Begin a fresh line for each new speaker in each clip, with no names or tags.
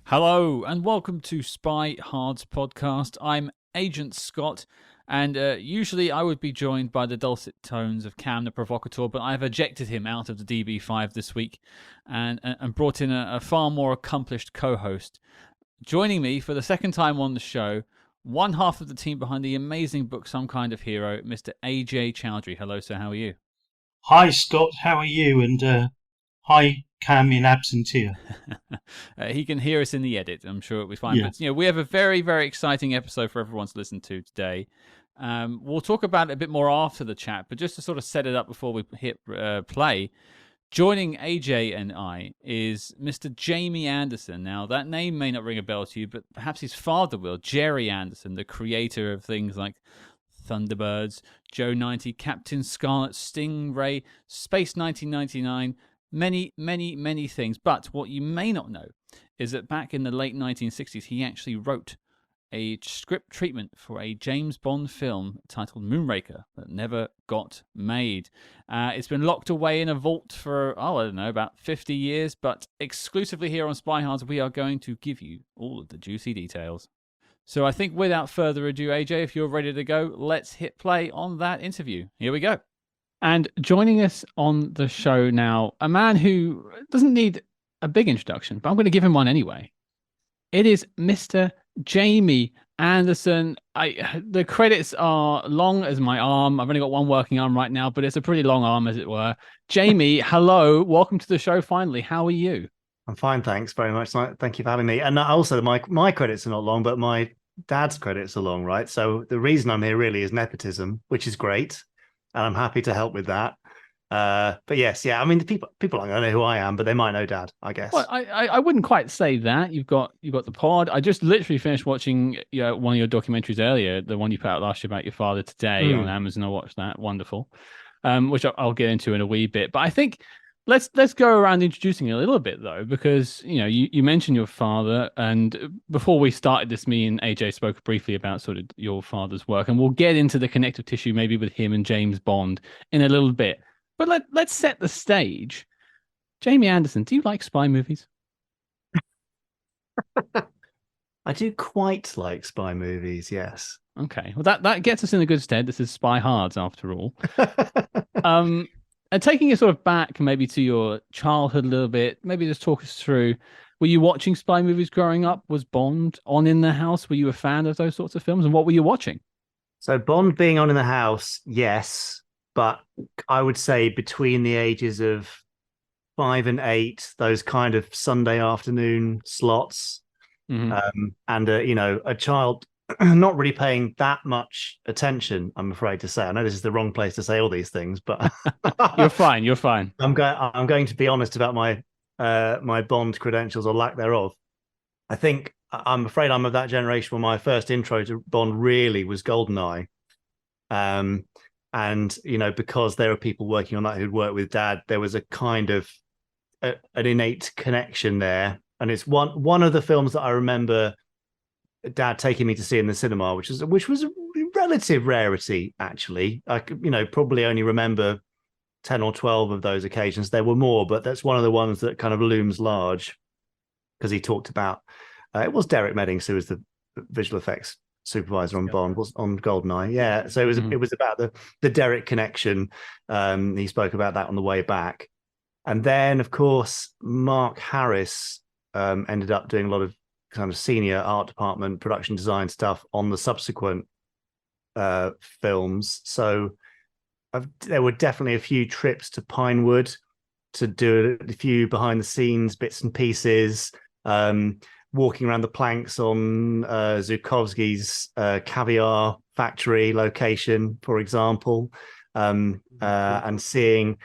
Hello and welcome to SpyHards podcast. I'm Agent Scott, and usually I would be joined by the dulcet tones of Cam the Provocateur, but I've ejected him out of the DB5 this week and brought in a far more accomplished co-host. Joining me for the second time on the show, one half of the team behind the amazing book Some Kind of Hero, Mr. Ajay Chowdhury. Hello, sir. How are you?
Hi, Scott. How are you? And hi, Cam in absentia.
He can hear us in the edit. I'm sure it'll be fine.
Yeah.
But we have a very, very exciting episode for everyone to listen to today. We'll talk about it a bit more after the chat, but just to sort of set it up before we hit play, joining AJ and I is Mr. Gerry Anderson. Now, that name may not ring a bell to you, but perhaps his father will. Gerry Anderson, the creator of things like Thunderbirds, Joe 90, Captain Scarlet, Stingray, Space 1999, many things. But what you may not know is that back in the late 1960s, he actually wrote a script treatment for a James Bond film titled Moonraker that never got made. It's been locked away in a vault for, I don't know, about 50 years, but exclusively here on SpyHards, we are going to give you all of the juicy details. So I think without further ado, AJ, if you're ready to go, let's hit play on that interview. Here we go. And joining us on the show now, a man who doesn't need a big introduction, but I'm going to give him one anyway. It is Mr. Gerry Anderson. The credits are long as my arm. I've only got one working arm right now, but it's a pretty long arm, as it were. Gerry, hello. Welcome to the show, finally. How are you?
I'm fine, thanks very much. Thank you for having me. And also, my credits are not long, but my dad's credits are long, right? So the reason I'm here really is nepotism, which is great, and I'm happy to help with that. But yes, yeah. I mean, the people aren't going to know who I am, but they might know Dad, I guess.
Well, I wouldn't quite say that. You've got the pod. I just literally finished watching one of your documentaries earlier, the one you put out last year about your father today on Amazon. I watched that. Wonderful. Which I'll get into in a wee bit. But I think let's go around introducing a little bit though, because you mentioned your father, and before we started this, me and AJ spoke briefly about sort of your father's work, and we'll get into the connective tissue maybe with him and James Bond in a little bit. But let's set the stage. Gerry Anderson, do you like spy movies?
I do quite like spy movies, yes.
Okay, well that gets us in a good stead. This is SpyHards after all. And taking it sort of back maybe to your childhood a little bit, maybe just talk us through, were you watching spy movies growing up? Was Bond on in the house? Were you a fan of those sorts of films? And what were you watching?
So Bond being on in the house, yes. But I would say between the ages of 5 and 8, those kind of Sunday afternoon slots, and a child not really paying that much attention, I'm afraid to say. I know this is the wrong place to say all these things, but
You're fine.
I'm going to be honest about my my Bond credentials or lack thereof. I'm afraid I'm of that generation where my first intro to Bond really was GoldenEye. And because there are people working on that who'd worked with Dad, there was a kind of an innate connection there. And it's one of the films that I remember Dad taking me to see in the cinema, which was a relative rarity, actually. I probably only remember 10 or 12 of those occasions. There were more, but that's one of the ones that kind of looms large, because he talked about it was Derek Meddings who was the visual effects supervisor on Bond, was on GoldenEye. Yeah, so it was about the Derek connection. He spoke about that on the way back. And then, of course, Mark Harris ended up doing a lot of kind of senior art department, production design stuff on the subsequent films. So there were definitely a few trips to Pinewood to do a few behind the scenes bits and pieces, walking around the planks on Zukovsky's caviar factory location, for example, and seeing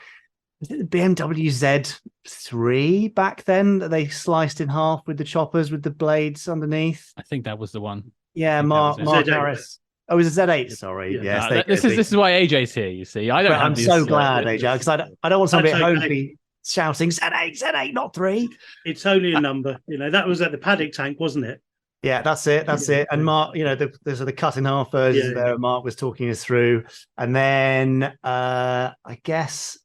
the BMW Z3 back then that they sliced in half with the choppers with the blades underneath.
I think that was the one.
Yeah, Mark Harris. Oh, it was a Z8. Sorry.
Yeah.
Yes.
This is why AJ's here. You see,
I'm so glad, AJ, because I don't want somebody at home to be shouting Z8, not 3.
It's only a number. That was at the paddock tank, wasn't it?
Yeah, that's it. And Mark, there's the cut in half versions there. Mark was talking us through, and then I guess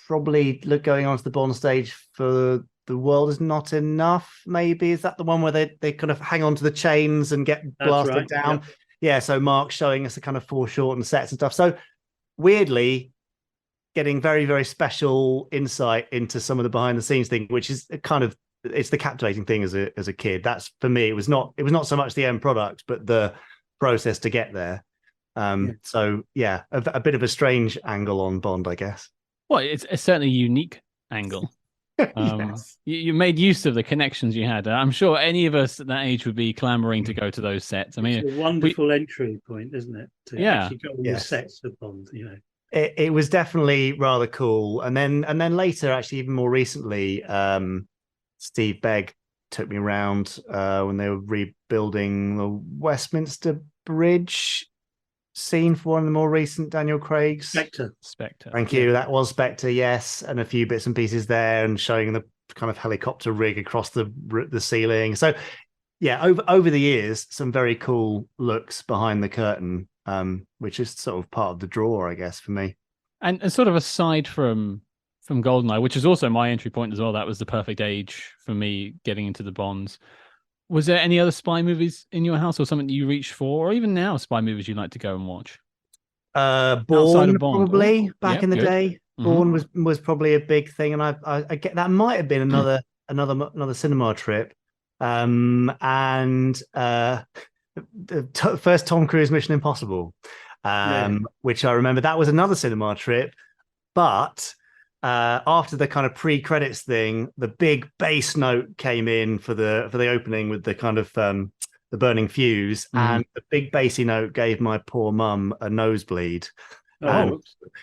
probably going on to the Bond stage for The World Is Not Enough, maybe. Is that the one where they kind of hang on to the chains and get blasted down? Yep. Yeah, so Mark's showing us the kind of foreshortened sets and stuff. So weirdly, getting very, very special insight into some of the behind the scenes thing, which is kind of, it's the captivating thing as a kid. That's, for me, it was not so much the end product, but the process to get there. So yeah, a bit of a strange angle on Bond, I guess.
Well, it's certainly a unique angle.
Yes.
You made use of the connections you had. I'm sure any of us at that age would be clamoring to go to those sets. I mean,
it's a wonderful entry point, isn't it? To actually go on the sets of Bond, you know.
It was definitely rather cool. And then later, actually, even more recently, Steve Begg took me around when they were rebuilding the Westminster Bridge scene for one of the more recent Daniel Craig's
Spectre.
Thank you. That was Spectre, yes, and a few bits and pieces there, and showing the kind of helicopter rig across the ceiling. So, yeah, over the years, some very cool looks behind the curtain, which is sort of part of the draw, I guess, for me.
And sort of aside from GoldenEye, which is also my entry point as well, that was the perfect age for me getting into the Bonds. Was there any other spy movies in your house or something you reached for, or even now spy movies you'd like to go and watch?
Born, probably, back in the day.
Mm-hmm.
Born was probably a big thing, and I get that might have been another cinema trip. And the first Tom Cruise Mission Impossible, which I remember that was another cinema trip, but after the kind of pre-credits thing, the big bass note came in for the opening with the kind of the burning fuse, and the big bassy note gave my poor mum a nosebleed. And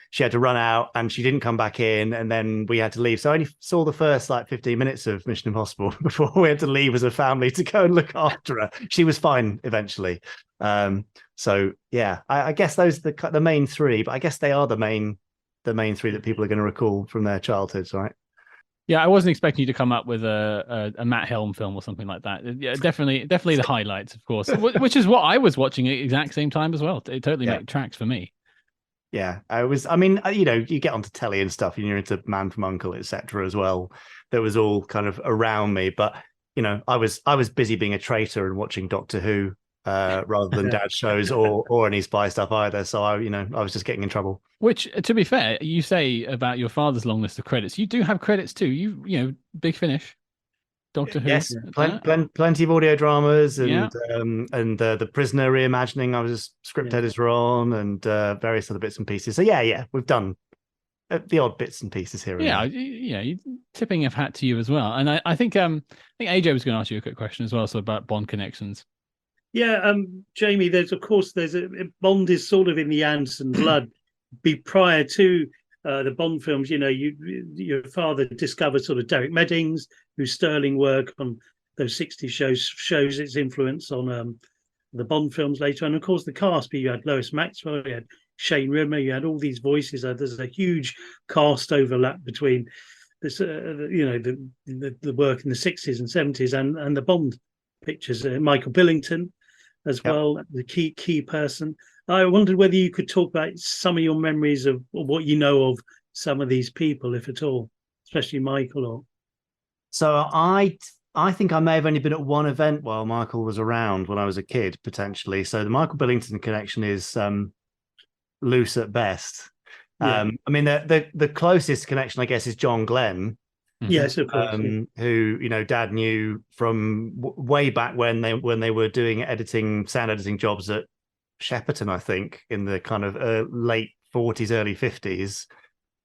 she had to run out, and she didn't come back in, and then we had to leave. So I only saw the first 15 minutes of Mission Impossible before we had to leave as a family to go and look after her. She was fine eventually. So yeah, I guess those are the main three, but I guess they are the main three that people are going to recall from their childhoods, right?
Yeah, I wasn't expecting you to come up with a Matt Helm film or something like that. Yeah, definitely the highlights, of course, which is what I was watching at the exact same time as well. It totally made tracks for me.
Yeah, I mean, you get onto telly and stuff, and you're into Man from U.N.C.L.E., etc. as well. That was all kind of around me, but I was busy being a traitor and watching Doctor Who rather than Dad's shows or any spy stuff either. So I was just getting in trouble. Which,
to be fair, you say about your father's long list of credits. You do have credits too. You Big Finish, Doctor Who.
Yes, plenty of audio dramas and the Prisoner reimagining. I was a script editor on, and various other bits and pieces. So yeah, we've done the odd bits and pieces here.
You tipping a hat to you as well. And I think AJ was going to ask you a quick question as well, so about Bond connections.
Yeah, Jamie. There's Bond is sort of in the Anderson blood. Prior to the Bond films, your father discovered sort of Derek Meddings, whose sterling work on those 60s shows its influence on the Bond films later. And of course, the cast, but you had Lois Maxwell, you had Shane Rimmer, you had all these voices. There's a huge cast overlap between this, the work in the 60s and 70s and the Bond pictures. Michael Billington as well, the key person. I wondered whether you could talk about some of your memories of what you know of some of these people, if at all, especially Michael.
So I think I may have only been at one event while Michael was around when I was a kid, potentially. So the Michael Billington connection is loose at best. I mean, the closest connection, I guess, is John Glenn.
Yes, of course.
Who Dad knew from way back when they were doing sound editing jobs at Shepperton, I think, in the kind of late 40s, early 50s.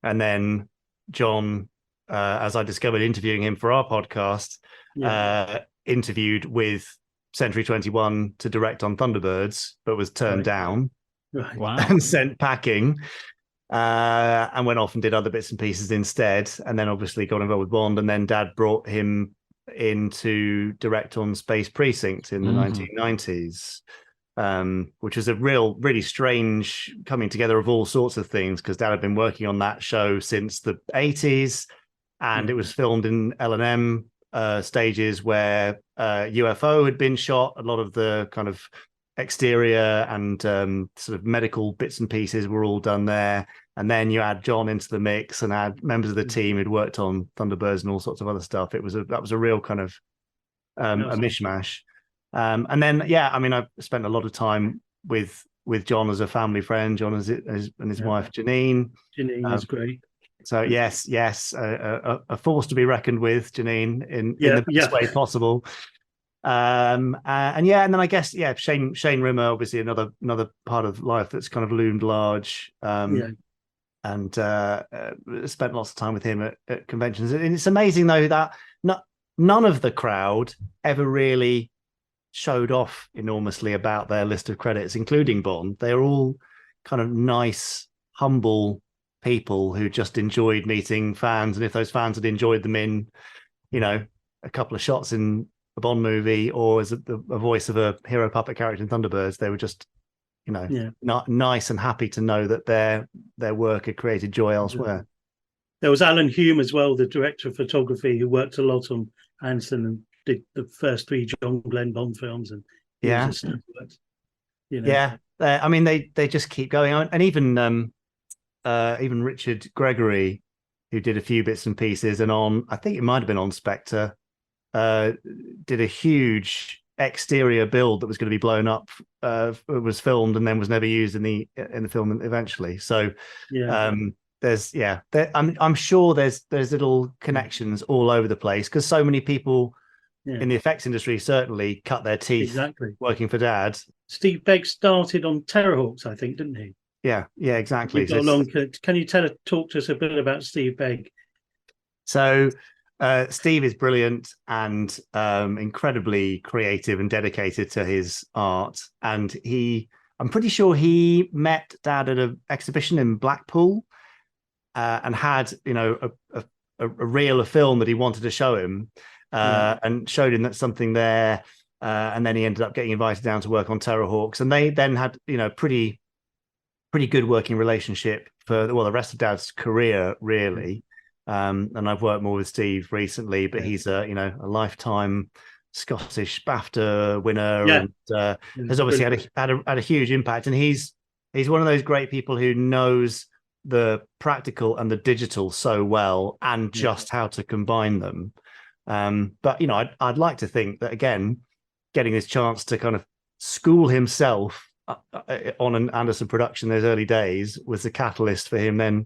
And then John, as I discovered interviewing him for our podcast, interviewed with Century 21 to direct on Thunderbirds, but was turned down and sent packing. And went off and did other bits and pieces instead, and then obviously got involved with Bond, and then Dad brought him in to direct on Space Precinct in the 1990s, which was a really strange coming together of all sorts of things, because Dad had been working on that show since the 80s, and it was filmed in L&M stages where UFO had been shot. A lot of the kind of exterior and sort of medical bits and pieces were all done there. and then you add John into the mix and add members of the team who'd worked on Thunderbirds and all sorts of other stuff. That was a real kind of a mishmash. And then, I mean, I've spent a lot of time with John as a family friend, John and his wife Janine.
Janine is great.
So yes, a force to be reckoned with, Janine, in the best way possible. And then I guess Shane Rimmer, obviously another part of life that's kind of loomed large. And spent lots of time with him at conventions. And it's amazing though that none of the crowd ever really showed off enormously about their list of credits, including Bond. They're all kind of nice, humble people who just enjoyed meeting fans, and if those fans had enjoyed them in, a couple of shots in a Bond movie or as a voice of a hero puppet character in Thunderbirds, they were just, not nice and happy to know that their work had created joy elsewhere.
There was Alan Hume as well, the director of photography, who worked a lot on Anderson and did the first 3 John Glenn Bond films, and
I mean they just keep going on, and even Richard Gregory, who did a few bits and pieces, and I think it might have been on Spectre, did a huge exterior build that was going to be blown up, was filmed and then was never used in the film eventually. So I'm sure there's little connections all over the place, because so many people in the effects industry certainly cut their teeth working for Dad.
Steve Begg started on Terrorhawks, I think, didn't he?
Yeah, exactly.
Can you talk to us a bit about Steve Begg?
So Steve is brilliant and incredibly creative and dedicated to his art. And I'm pretty sure he met Dad at an exhibition in Blackpool and had, a reel of film that he wanted to show him and showed him that something there. And then he ended up getting invited down to work on Terrorhawks. And they then had, pretty good working relationship for the rest of Dad's career, really. And I've worked more with Steve recently, but he's a lifetime Scottish BAFTA winner, and has obviously had a huge impact. And he's one of those great people who knows the practical and the digital so well, and just how to combine them. But I'd like to think that, again, getting this chance to kind of school himself on an Anderson production in those early days was the catalyst for him then,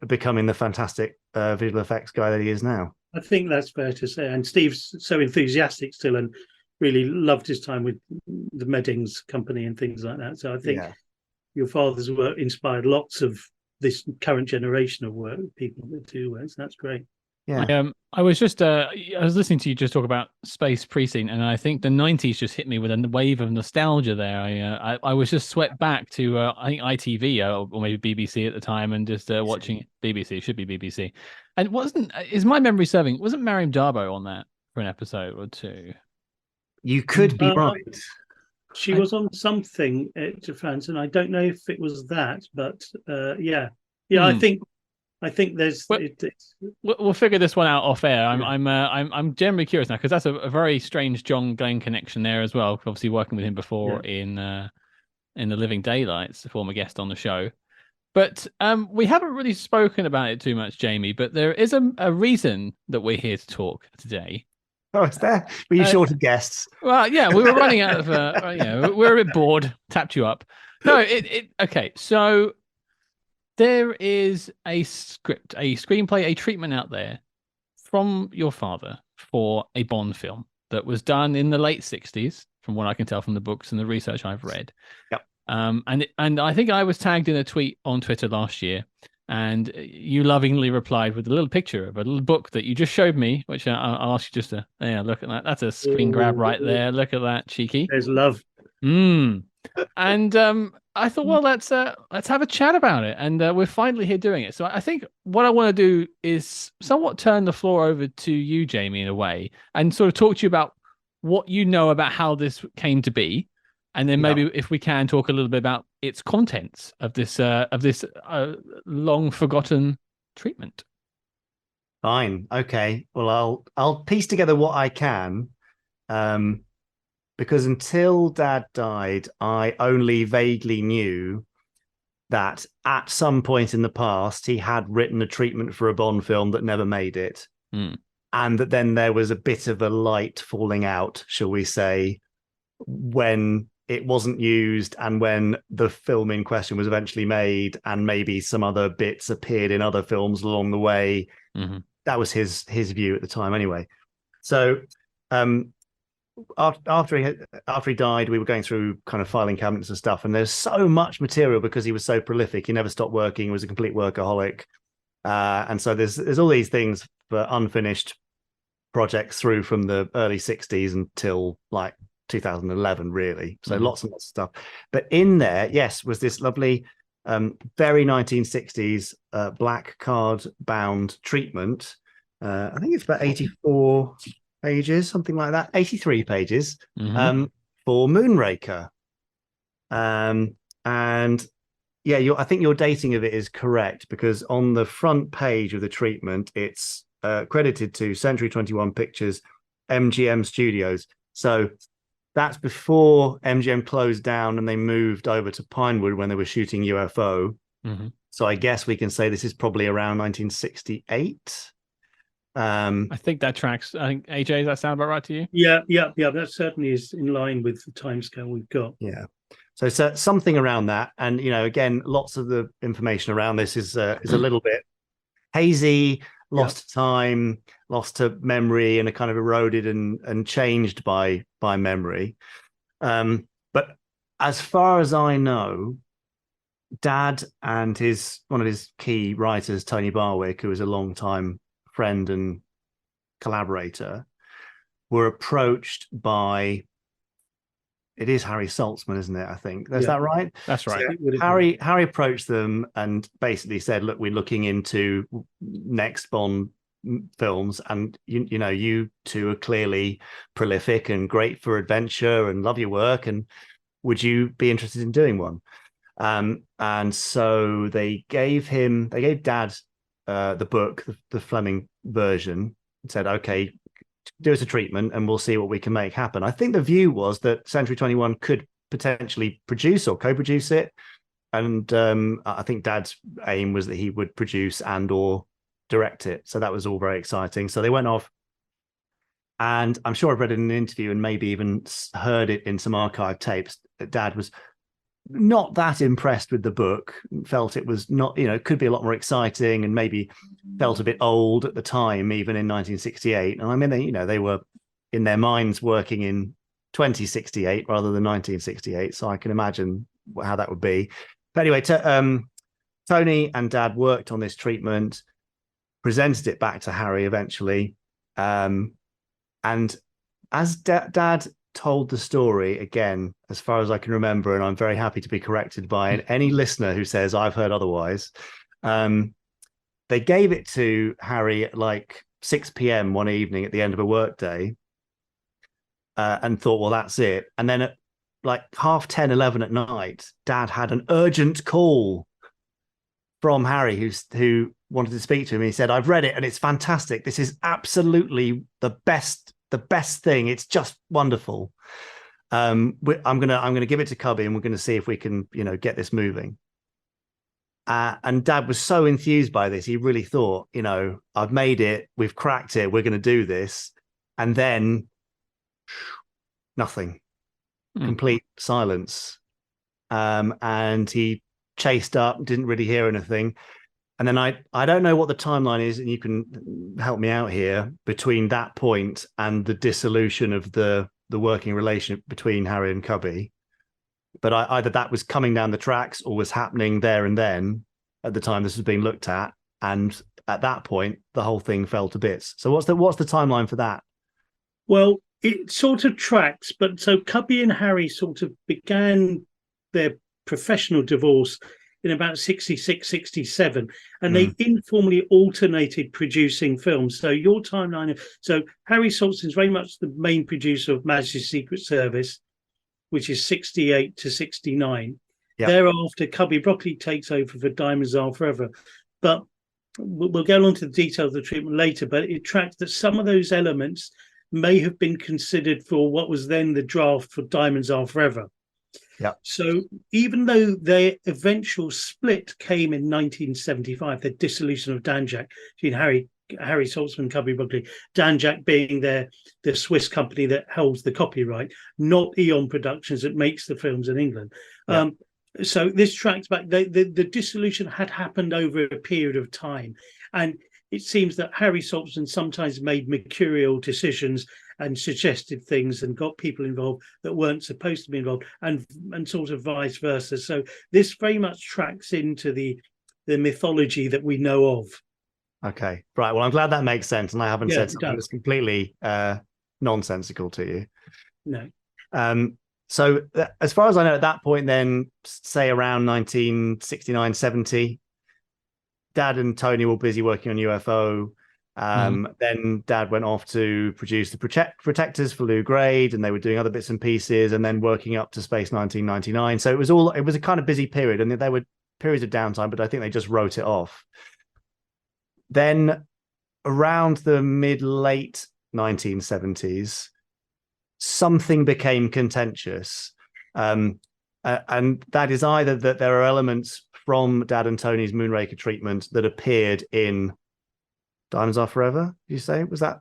becoming the fantastic visual effects guy that he is now.
I think that's fair to say. And Steve's so enthusiastic still, and really loved his time with the Meddings company and things like that. So I think your father's work inspired lots of this current generation of work, people that do work. So that's great.
Yeah. I was listening to you just talk about Space Precinct, and I think the 90s just hit me with a wave of nostalgia there. I was just swept back to I think ITV or maybe BBC at the time, and just watching BBC. It should be BBC. And is my memory serving? Wasn't Mariam Darbo on that for an episode or two? You could be right.
She was on something to France, and I don't know if it was that, but I think there's.
We'll figure this one out off air. I'm generally curious now, because that's a very strange John Glenn connection there as well. Obviously, working with him before in The Living Daylights, the former guest on the show. But we haven't really spoken about it too much, Jamie. But there is a reason that we're here to talk today.
Oh, it's there. Were you short of guests?
Well, yeah, we were running out of. We're a bit bored. Tapped you up. No, okay. So there is a script, a screenplay, a treatment out there from your father for a Bond film that was done in the late 60s, from what I can tell from the books and the research I've read.
Yep.
And I think I was tagged in a tweet on Twitter last year, and you lovingly replied with a little picture of a little book that you just showed me, which I'll ask you just to look at that. That's a screen grab right there. Look at that, cheeky.
There's love.
And I thought, well, let's have a chat about it, and we're finally here doing it. So I think what I want to do is somewhat turn the floor over to you, Jamie, in a way, and sort of talk to you about what you know about how this came to be, and then maybe if we can talk a little bit about its contents of this long forgotten treatment.
Fine, okay. Well, I'll piece together what I can. Because until Dad died, I only vaguely knew that at some point in the past he had written a treatment for a Bond film that never made it. And that then there was a bit of a light falling out, shall we say, when it wasn't used and when the film in question was eventually made, and maybe some other bits appeared in other films along the way. That was his view at the time anyway. So after he died, we were going through kind of filing cabinets and stuff, and there's so much material because he was so prolific. He never stopped working. He was a complete workaholic. And so there's all these things for unfinished projects through from the early 60s until like 2011, really. So lots and lots of stuff. But in there, yes, was this lovely, very 1960s black card bound treatment. I think it's about 84 pages, something like that, 83 pages for Moonraker. And yeah, I think your dating of it is correct, because on the front page of the treatment, it's credited to Century 21 Pictures, MGM Studios. So that's before MGM closed down and they moved over to Pinewood when they were shooting UFO. So I guess we can say this is probably around 1968.
I think that tracks. I think, AJ, does that sound about right to you?
Yeah. That certainly is in line with the timescale we've got.
Yeah. So something around that. And, again, lots of the information around this is a little bit hazy, lost to time, lost to memory, and a kind of eroded and changed by memory. But as far as I know, Dad and one of his key writers, Tony Barwick, who was a long-time friend and collaborator, were approached by, it is Harry Saltzman, isn't it? I think. Is that right?
That's right.
So Harry approached them and basically said, look, we're looking into next Bond films, and you two are clearly prolific and great for adventure and love your work, and would you be interested in doing one? And so they gave Dad the book, the Fleming version, and said, okay, do us a treatment and we'll see what we can make happen. I think the view was that Century 21 could potentially produce or co-produce it. And I think Dad's aim was that he would produce and or direct it. So that was all very exciting. So they went off, and I'm sure I've read it in an interview and maybe even heard it in some archive tapes, that Dad was not that impressed with the book, felt it was not, could be a lot more exciting, and maybe felt a bit old at the time, even in 1968. And I mean, they were in their minds working in 2068 rather than 1968. So I can imagine how that would be. But anyway, Tony and Dad worked on this treatment, presented it back to Harry eventually. And as Dad told the story, again, as far as I can remember, and I'm very happy to be corrected by any listener who says I've heard otherwise, they gave it to Harry at like 6 p.m. one evening at the end of a workday, and thought, well, that's it. And then at like 10:30, 11 at night, Dad had an urgent call from Harry who wanted to speak to him. He said, I've read it and it's fantastic. This is absolutely the best thing. It's just wonderful. I'm gonna give it to Cubby, and we're gonna see if we can get this moving. And Dad was so enthused by this. He really thought, I've made it, we've cracked it, we're gonna do this. And then nothing, complete silence. And he chased up, didn't really hear anything. And then I don't know what the timeline is, and you can help me out here, between that point and the dissolution of the working relationship between Harry and Cubby. But either that was coming down the tracks or was happening there and then at the time this was being looked at. And at that point, the whole thing fell to bits. So what's the timeline for that?
Well, it sort of tracks, but so Cubby and Harry sort of began their professional divorce in about 66, 67, and they informally alternated producing films. So your timeline, so Harry Saltzman is very much the main producer of Majesty's Secret Service, which is 68 to 69. Yep. Thereafter, Cubby Broccoli takes over for Diamonds Are Forever. But we'll go on to the details of the treatment later, but it tracks that some of those elements may have been considered for what was then the draft for Diamonds Are Forever.
Yeah.
So even though their eventual split came in 1975, the dissolution of Danjaq between Harry Saltzman, Cubby Buckley, Danjaq being the Swiss company that holds the copyright, not Eon Productions that makes the films in England.
Yeah.
So this tracks back. The dissolution had happened over a period of time, and it seems that Harry Saltzman sometimes made mercurial decisions and suggested things and got people involved that weren't supposed to be involved, and sort of vice versa. So this very much tracks into the mythology that we know of.
Okay, right. Well, I'm glad that makes sense, and I haven't said something
does.
that's completely nonsensical to you.
No.
So as far as I know, at that point, then say around 1969, 70, Dad and Tony were busy working on UFO. Then Dad went off to produce the Protectors for Lou Grade, and they were doing other bits and pieces, and then working up to Space 1999. So it was a kind of busy period, and there were periods of downtime, but I think they just wrote it off. Then around the mid-late 1970s, something became contentious. And that is either that there are elements from Dad and Tony's Moonraker treatment that appeared in Diamonds Are Forever. Did you say? Was that?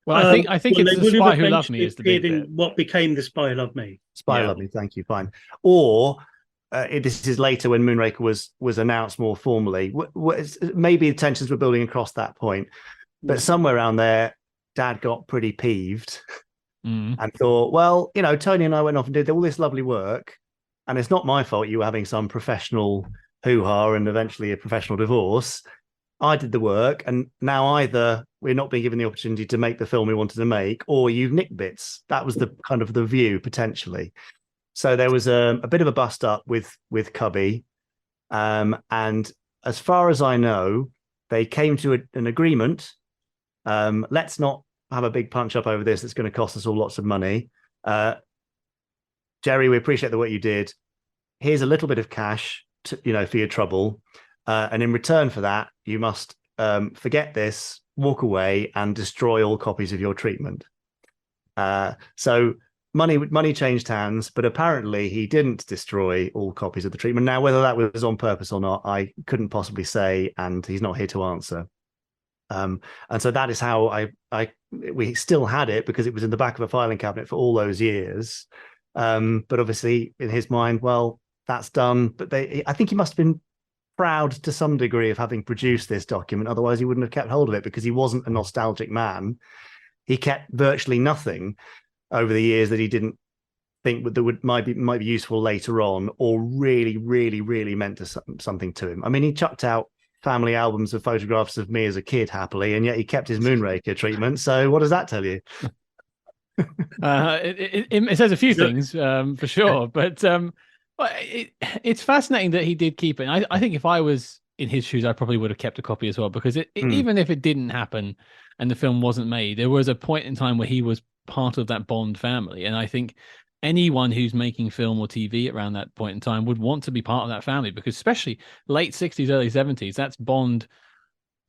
Well, I think it's The Spy Who Loved Me is the big bit.
What became The Spy Who Loved Me.
Spy Who Loved Me, thank you, fine. Or this is later when Moonraker was announced more formally. Maybe the tensions were building across that point. But somewhere around there, Dad got pretty peeved and thought, well, Tony and I went off and did all this lovely work, and it's not my fault you were having some professional hoo-ha and eventually a professional divorce. I did the work, and now either we're not being given the opportunity to make the film we wanted to make, or you've nicked bits. That was the kind of the view, potentially. So there was a bit of a bust up with Cubby. And as far as I know, they came to an agreement. Let's not have a big punch up over this. It's going to cost us all lots of money. Gerry, we appreciate the work you did. Here's a little bit of cash, for your trouble. And in return for that, you must forget this, walk away, and destroy all copies of your treatment. So money changed hands, but apparently he didn't destroy all copies of the treatment. Now, whether that was on purpose or not, I couldn't possibly say, and he's not here to answer. And so that is how we still had it, because it was in the back of a filing cabinet for all those years. But obviously, in his mind, well, that's done. But I think he must have been proud to some degree of having produced this document. Otherwise, he wouldn't have kept hold of it, because he wasn't a nostalgic man. He kept virtually nothing over the years that he didn't think that might be useful later on, or really, really, really meant something to him. I mean, he chucked out family albums of photographs of me as a kid happily, and yet he kept his Moonraker treatment. So what does that tell you?
It says a few things for sure, but it's fascinating that he did keep it. And I think if I was in his shoes, I probably would have kept a copy as well, because even if it didn't happen and the film wasn't made, there was a point in time where he was part of that Bond family. And I think anyone who's making film or TV around that point in time would want to be part of that family, because especially late 60s, early 70s, that's Bond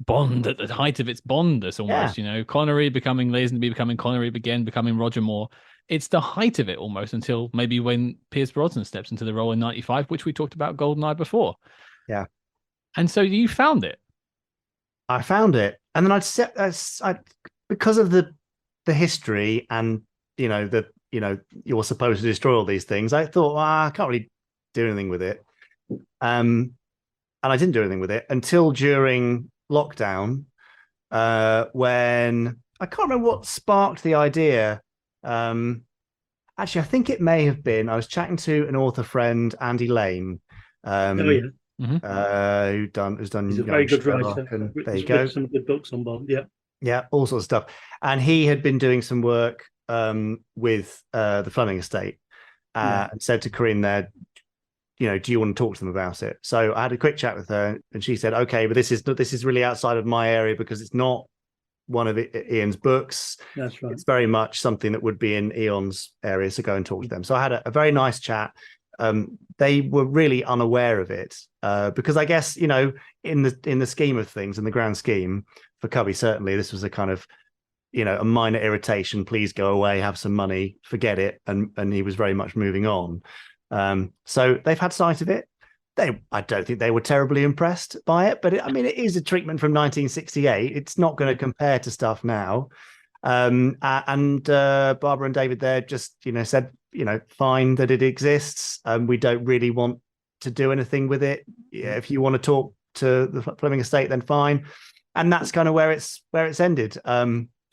at the height of its Bondness almost, Connery becoming Lazenby, becoming Connery again, becoming Roger Moore. It's the height of it almost, until maybe when Pierce Brosnan steps into the role in 95, which we talked about GoldenEye before.
Yeah. And
so you found it.
I found it. And then because of the history and, you're supposed to destroy all these things, I thought, I can't really do anything with it. And I didn't do anything with it until during lockdown, when I can't remember what sparked the idea. Actually, I think it may have been, I was chatting to an author friend, Andy Lane, who's done
He's a very good writer.
And there you go.
Some good books on Bond.
Yeah, all sorts of stuff. And he had been doing some work with the Fleming estate, and said to Corinne there, do you want to talk to them about it? So I had a quick chat with her, and she said, okay, but this is really outside of my area, because it's not one of Ian's books.
That's right.
It's very much something that would be in Eon's area, so go and talk to them. So I had a very nice chat. They were really unaware of it, because I guess, in the scheme of things, in the grand scheme for Cubby, certainly this was a kind of, a minor irritation. Please go away, have some money, forget it. And he was very much moving on. So they've had sight of it. I don't think they were terribly impressed by it, but it is a treatment from 1968. It's not going to compare to stuff now. And Barbara and David there just, said, fine that it exists. We don't really want to do anything with it. Yeah, if you want to talk to the Fleming estate, then fine. And that's kind of where it's ended.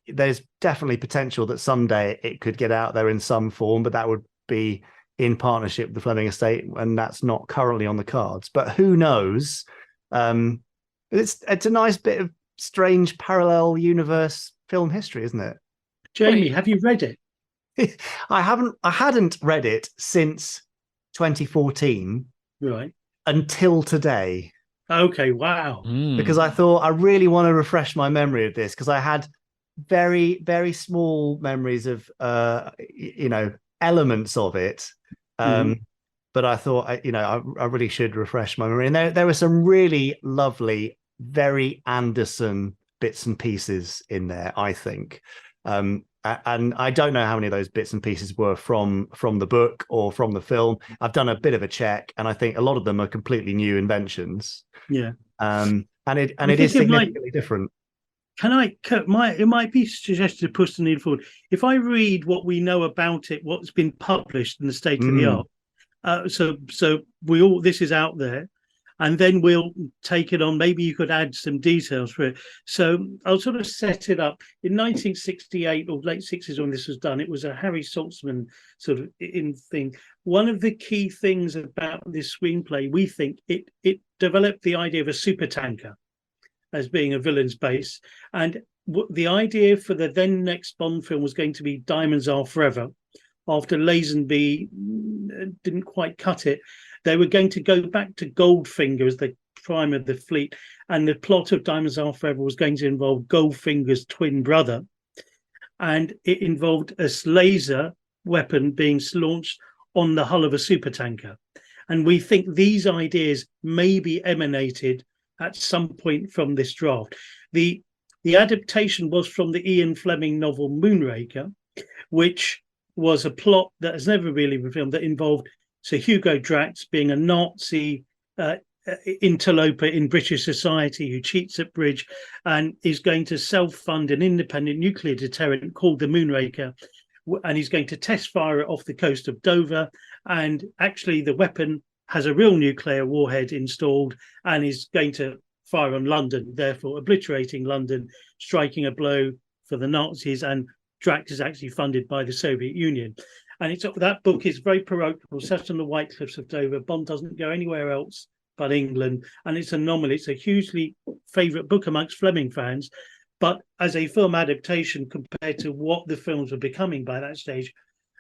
There's definitely potential that someday it could get out there in some form, but that would be in partnership with the Fleming estate, and that's not currently on the cards. But who knows? It's a nice bit of strange parallel universe film history, isn't it?
Jamie, have you read it?
I hadn't read it since 2014,
right,
until today.
Okay, wow.
Because I thought I really want to refresh my memory of this, because I had very, very small memories of elements of it. But I thought I really should refresh my memory. And there were some really lovely, very Anderson bits and pieces in there, I think. And I don't know how many of those bits and pieces were from the book or from the film. I've done a bit of a check, and I think a lot of them are completely new inventions.
Yeah.
And it is significantly different.
It might be suggested to push the need forward. If I read what we know about it, what's been published in the state of the art, so this is out there, and then we'll take it on. Maybe you could add some details for it. So I'll sort of set it up. In 1968 or late 60s when this was done, it was a Harry Saltzman sort of thing. One of the key things about this screenplay, we think it developed the idea of a supertanker as being a villain's base. And the idea for the then next Bond film was going to be Diamonds Are Forever. After Lazenby didn't quite cut it, they were going to go back to Goldfinger as the prime of the fleet. And the plot of Diamonds Are Forever was going to involve Goldfinger's twin brother. And it involved a laser weapon being launched on the hull of a supertanker. And we think these ideas may be emanated at some point from this draft. The adaptation was from the Ian Fleming novel Moonraker, which was a plot that has never really been filmed, that involved Sir Hugo Drax being a Nazi interloper in British society who cheats at bridge and is going to self-fund an independent nuclear deterrent called the Moonraker, and he's going to test fire it off the coast of Dover. And actually the weapon has a real nuclear warhead installed and is going to fire on London, therefore obliterating London, striking a blow for the Nazis. And Drax is actually funded by the Soviet Union. And that book is very parochial, set on the White Cliffs of Dover. Bond doesn't go anywhere else but England. And it's a novel. It's a hugely favourite book amongst Fleming fans. But as a film adaptation, compared to what the films were becoming by that stage,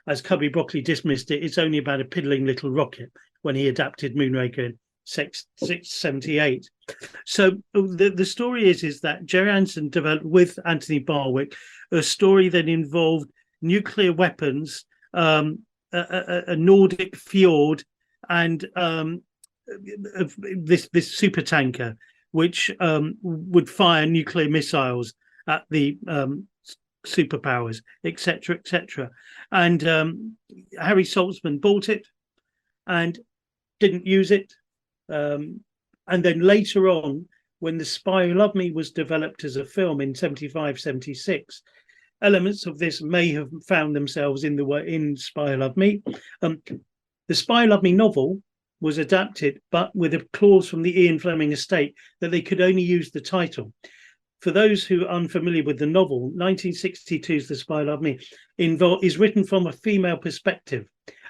as Cubby Broccoli dismissed it, it's only about a piddling little rocket when he adapted Moonraker in 1978. So the story is that Gerry Anderson developed with Anthony Barwick a story that involved nuclear weapons, a Nordic fjord, and this supertanker, which would fire nuclear missiles at the superpowers, etc., etc. And Harry Saltzman bought it and didn't use it. And then later on, when The Spy Who Loved Me was developed as a film in 75, 76, elements of this may have found themselves in Spy Who Loved Me. The Spy Who Loved Me novel was adapted, but with a clause from the Ian Fleming estate that they could only use the title. For those who are unfamiliar with the novel, 1962's The Spy Who Loved Me is written from a female perspective,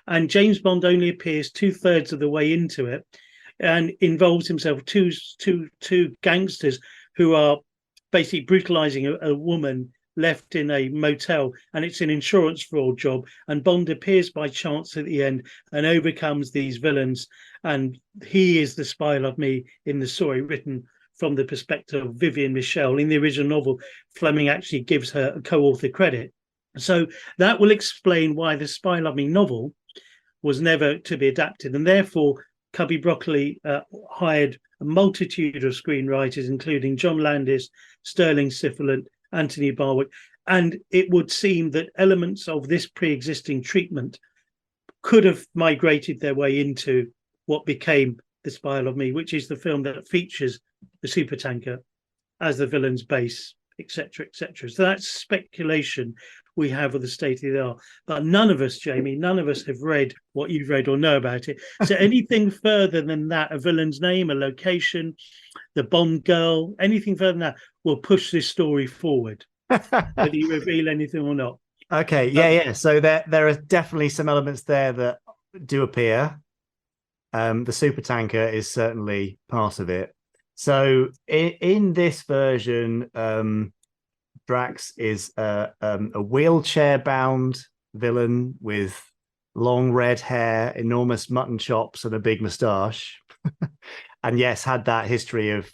and James Bond only appears 2/3 of the way into it, and involves himself two gangsters who are basically brutalizing a woman left in a motel, and it's an insurance fraud job. And Bond appears by chance at the end and overcomes these villains, and he is the Spy Who Loved Me in the story, written from the perspective of Vivian Michel. In the original novel, Fleming actually gives her a co-author credit. So that will explain why the Spy Who Loved Me novel was never to be adapted, and therefore Cubby Broccoli hired a multitude of screenwriters, including John Landis, Sterling Siffilant, Anthony Barwick, and it would seem that elements of this pre-existing treatment could have migrated their way into what became The Spy Who Loved Me, which is the film that features the supertanker as the villain's base, etc., etc. So that's speculation we have of the state of the art. But none of us, Jamie, none of us have read what you've read or know about it. So anything further than that, a villain's name, a location, the Bond girl, anything further than that will push this story forward, whether you reveal anything or not.
Okay, yeah. So there are definitely some elements there that do appear. The supertanker is certainly part of it. So in this version, Drax is a wheelchair-bound villain with long red hair, enormous mutton chops, and a big moustache. And yes, had that history of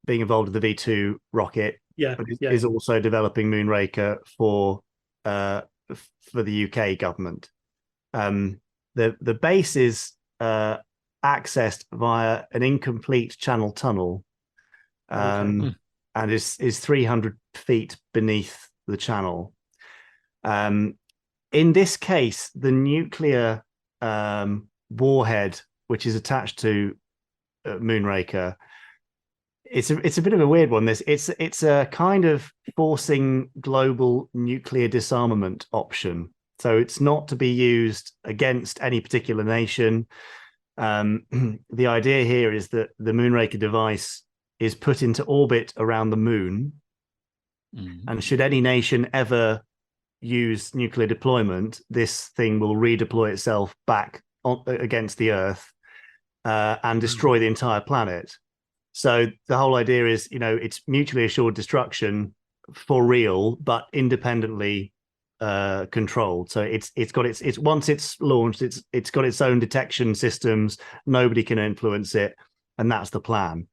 being involved with the V2 rocket.
Yeah,
but is also developing Moonraker for the UK government. The base is accessed via an incomplete channel tunnel. And is 300 feet beneath the channel. In this case, the nuclear warhead, which is attached to Moonraker, it's a bit of a weird one. It's a kind of forcing global nuclear disarmament option. So it's not to be used against any particular nation. The idea here is that the Moonraker device is put into orbit around the moon. And should any nation ever use nuclear deployment, this thing will redeploy itself back against the Earth and destroy the entire planet. So the whole idea is, it's mutually assured destruction for real, but independently controlled. So it's once it's launched, it's got its own detection systems. Nobody can influence it, and that's the plan.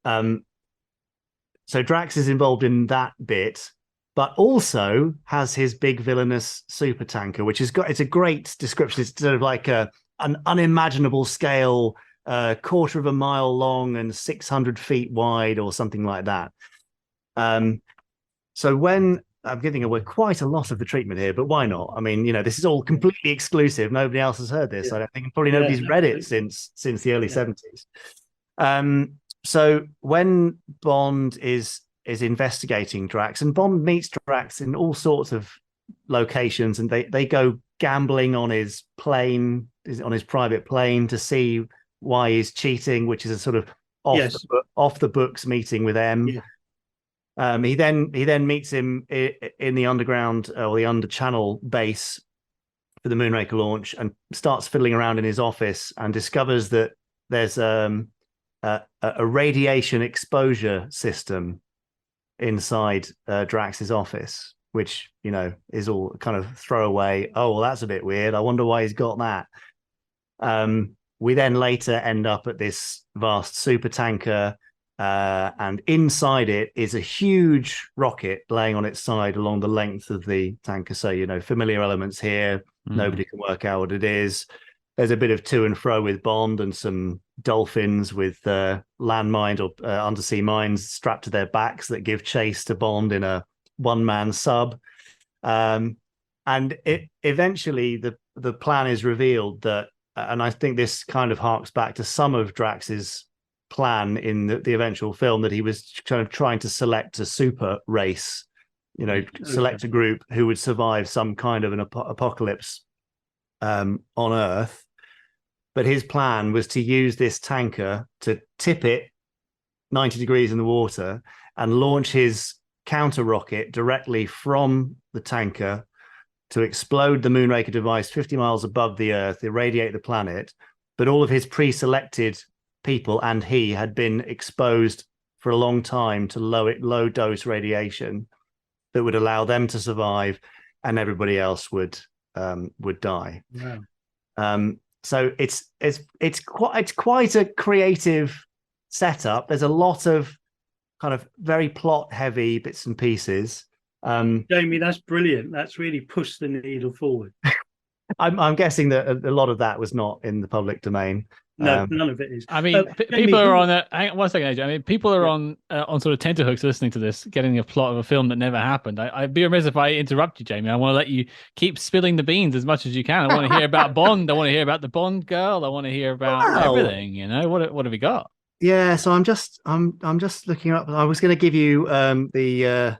So Drax is involved in that bit, but also has his big villainous supertanker, which it's a great description. It's sort of like an unimaginable scale, quarter of a mile long and 600 feet wide or something like that. So when I'm giving away quite a lot of the treatment here, but why not? I mean, this is all completely exclusive. Nobody else has heard this. I don't think probably nobody's read it since the early 70s. So when Bond is investigating Drax, and Bond meets Drax in all sorts of locations, and they go gambling on his plane, on his private plane, to see why he's cheating, which is a sort of off the books meeting with M. Yeah. He then meets him in the underground or the under channel base for the Moonraker launch, and starts fiddling around in his office and discovers that there's a radiation exposure system inside Drax's office, which is all kind of throwaway. Oh, well, that's a bit weird. I wonder why he's got that. We then later end up at this vast supertanker, and inside it is a huge rocket laying on its side along the length of the tanker. So familiar elements here. Nobody can work out what it is. There's a bit of to and fro with Bond and some dolphins with landmines or undersea mines strapped to their backs that give chase to Bond in a one-man sub. And eventually the plan is revealed that, and I think this kind of harks back to some of Drax's plan in the eventual film, that he was kind of trying to select a super race, select a group who would survive some kind of an apocalypse on Earth. But his plan was to use this tanker to tip it 90 degrees in the water and launch his counter rocket directly from the tanker to explode the Moonraker device 50 miles above the Earth, irradiate the planet. But all of his pre-selected people and he had been exposed for a long time to low dose radiation that would allow them to survive, and everybody else would die. Wow. So it's quite a creative setup. There's a lot of kind of very plot heavy bits and pieces.
Jamie, that's brilliant. That's really pushed the needle forward.
I'm guessing that a lot of that was not in the public domain.
No, none of it is.
I mean,
Jamie,
people are on hang on one second, AJ. I mean, people are on sort of tenterhooks listening to this, getting a plot of a film that never happened. I'd be remiss if I interrupt you, Jamie. I want to let you keep spilling the beans as much as you can. I want to hear about Bond. I want to hear about the Bond girl. I want to hear about everything. You know, what have we got?
Yeah, so I'm just looking up. I was going to give you the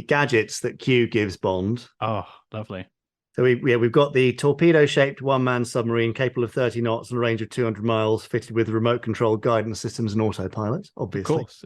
gadgets that Q gives Bond.
Oh, lovely.
So we've got the torpedo-shaped one-man submarine capable of 30 knots and a range of 200 miles, fitted with remote-controlled guidance systems and autopilot. Obviously,
of course.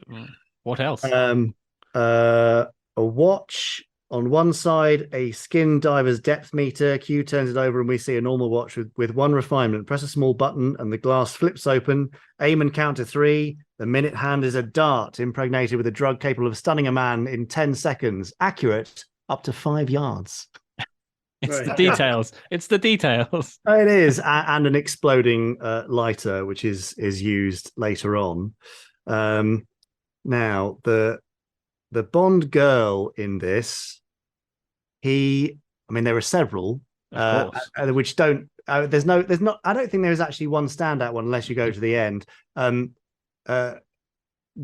What else?
A watch on one side, a skin diver's depth meter. Q turns it over, and we see a normal watch with one refinement. Press a small button, and the glass flips open. Aim and count to 3. The minute hand is a dart impregnated with a drug capable of stunning a man in 10 seconds. Accurate up to 5 yards.
It's the details. It's the details.
It is, and an exploding lighter, which is used later on. Now, the Bond girl in this, there are several, which don't. There's not. I don't think there is actually one standout one unless you go to the end.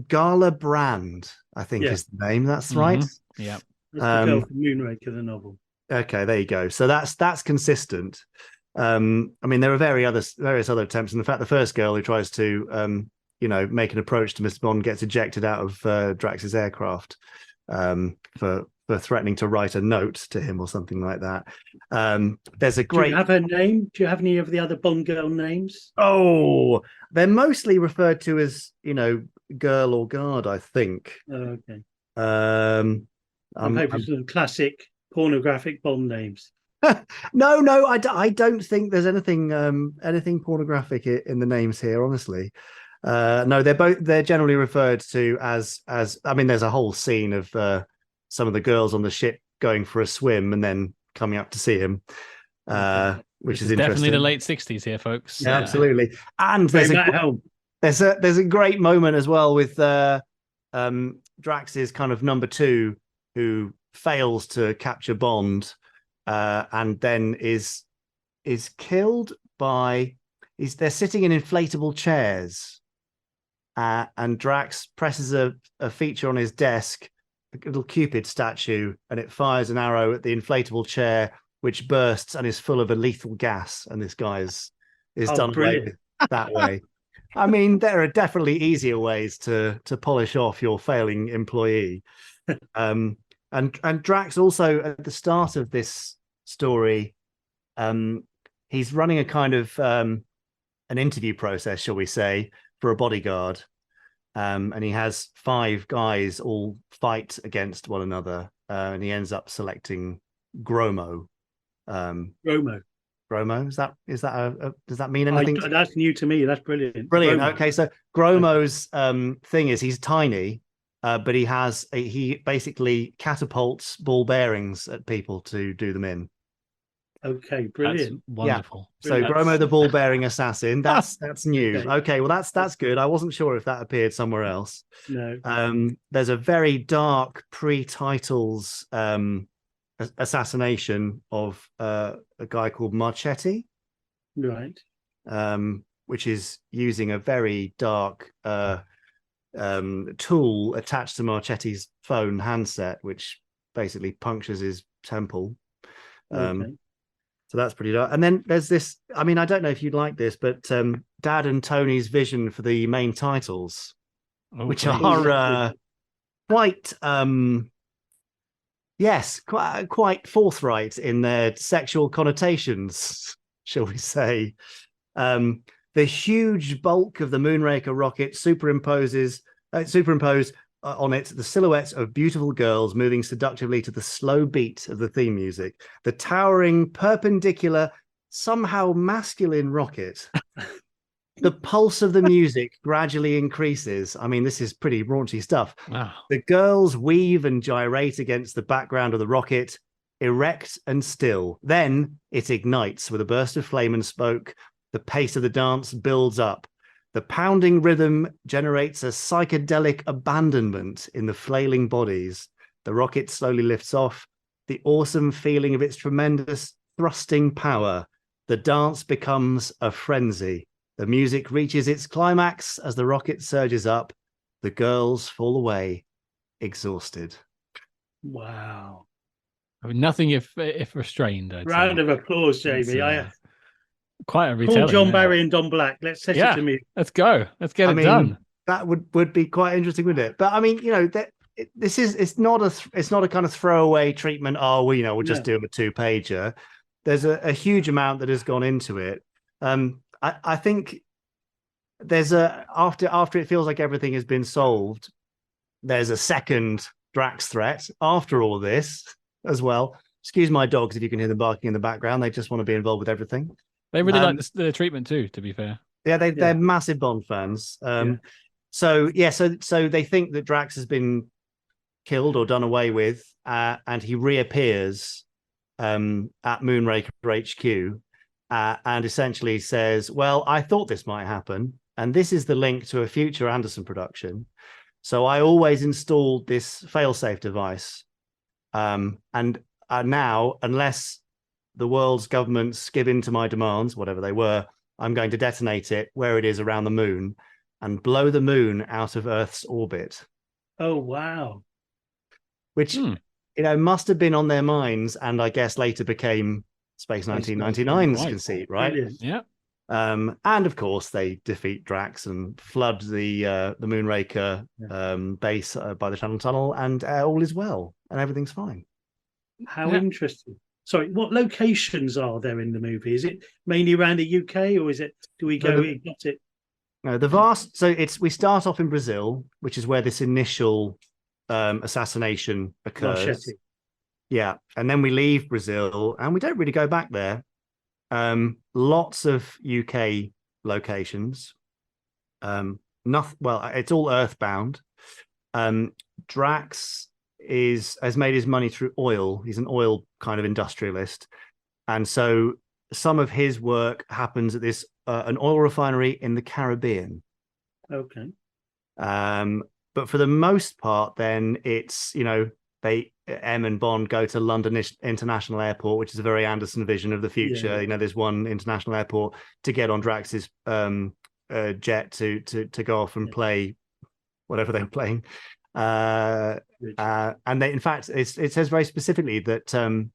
Gala Brand, I think is the name. That's right.
Yeah,
that's the girl from Moonraker, the novel.
Okay, there you go. So that's consistent. There are various other attempts, and in fact, the first girl who tries to make an approach to Mr. Bond gets ejected out of Drax's aircraft for threatening to write a note to him or something like that. There's a great.
Do you have her name? Do you have any of the other Bond girl names?
Oh, they're mostly referred to as girl or guard, I think.
Oh, okay.
I'm
hoping some classic pornographic Bond names.
No, I don't think there's anything pornographic in the names here, honestly. No, they're generally referred to as there's a whole scene of some of the girls on the ship going for a swim and then coming up to see him, which is interesting. Definitely
the late 60s here, folks.
Yeah, absolutely. And there's a great moment as well with Drax's kind of number 2 who fails to capture Bond and then is killed by they're sitting in inflatable chairs and Drax presses a feature on his desk, a little Cupid statue, and it fires an arrow at the inflatable chair, which bursts and is full of a lethal gas, and this guy is done away with that way. I mean, there are definitely easier ways to polish off your failing employee. And Drax also, at the start of this story, he's running a kind of an interview process, shall we say, for a bodyguard. And he has 5 guys all fight against one another. And he ends up selecting Gromo. Gromo? Is that does that mean anything?
That's new to me. That's brilliant.
Brilliant. Gromo. Okay, so Gromo's thing is he's tiny. But he basically catapults ball bearings at people to do them in.
Okay, brilliant.
That's wonderful.
Yeah. So Gromo the ball bearing assassin. That's new. Okay, well that's good. I wasn't sure if that appeared somewhere else.
No.
There's a very dark pre-titles assassination of a guy called Marchetti.
Right.
Which is using a very dark tool attached to Marchetti's phone handset, which basically punctures his temple. So that's pretty dark. And then there's this, I don't know if you'd like this, but Dad and Tony's vision for the main titles, which are quite quite forthright in their sexual connotations, shall we say. The huge bulk of the Moonraker rocket superimposed on it the silhouettes of beautiful girls moving seductively to the slow beat of the theme music. The towering, perpendicular, somehow masculine rocket. The pulse of the music gradually increases. This is pretty raunchy stuff.
Wow.
The girls weave and gyrate against the background of the rocket, erect and still. Then it ignites with a burst of flame and smoke. The pace of the dance builds up. The pounding rhythm generates a psychedelic abandonment in the flailing bodies. The rocket slowly lifts off. the awesome feeling of its tremendous thrusting power. The dance becomes a frenzy. The music reaches its climax as the rocket surges up. The girls fall away, exhausted.
Wow.
I mean, nothing if restrained. I'd
Round
say.
of applause, Jamie.
Quite a
Call
retelling.
John
there.
Barry and Don Black. Let's set it to me.
Let's go. Let's get it done.
That would be quite interesting, wouldn't it? But I mean, it's not a kind of throwaway treatment. Oh, we'll just do a 2-pager. There's a huge amount that has gone into it. I think there's after it feels like everything has been solved, there's a second Drax threat after all this as well. Excuse my dogs if you can hear them barking in the background. They just want to be involved with everything.
They really like the treatment too, to be fair.
Yeah, they're massive Bond fans. So they think that Drax has been killed or done away with, and he reappears at Moonraker HQ and essentially says, well, I thought this might happen, and this is the link to a future Anderson production. So I always installed this failsafe device. And now, unless the world's governments give in to my demands, whatever they were, I'm going to detonate it where it is around the moon and blow the moon out of Earth's orbit.
Oh, wow.
Which, must have been on their minds, and I guess later became Space 1999's conceit, right?
Yeah.
And of course, they defeat Drax and flood the Moonraker base by the Channel Tunnel, and all is well, and everything's fine.
How interesting. Sorry, what locations are there in the movie? Is it mainly around the UK, or do we go exotic?
No, we start off in Brazil, which is where this initial assassination occurs.
Marchetti.
Yeah, and then we leave Brazil, and we don't really go back there. Lots of UK locations. It's all earthbound. Drax has made his money through oil. He's an oil kind of industrialist, and so some of his work happens at this an oil refinery in the Caribbean.
Okay.
But for the most part, then it's M and Bond go to London International Airport, which is a very Anderson vision of the future. Yeah. There's one international airport to get on Drax's jet to go off and play whatever they're playing. And in fact, it says very specifically that M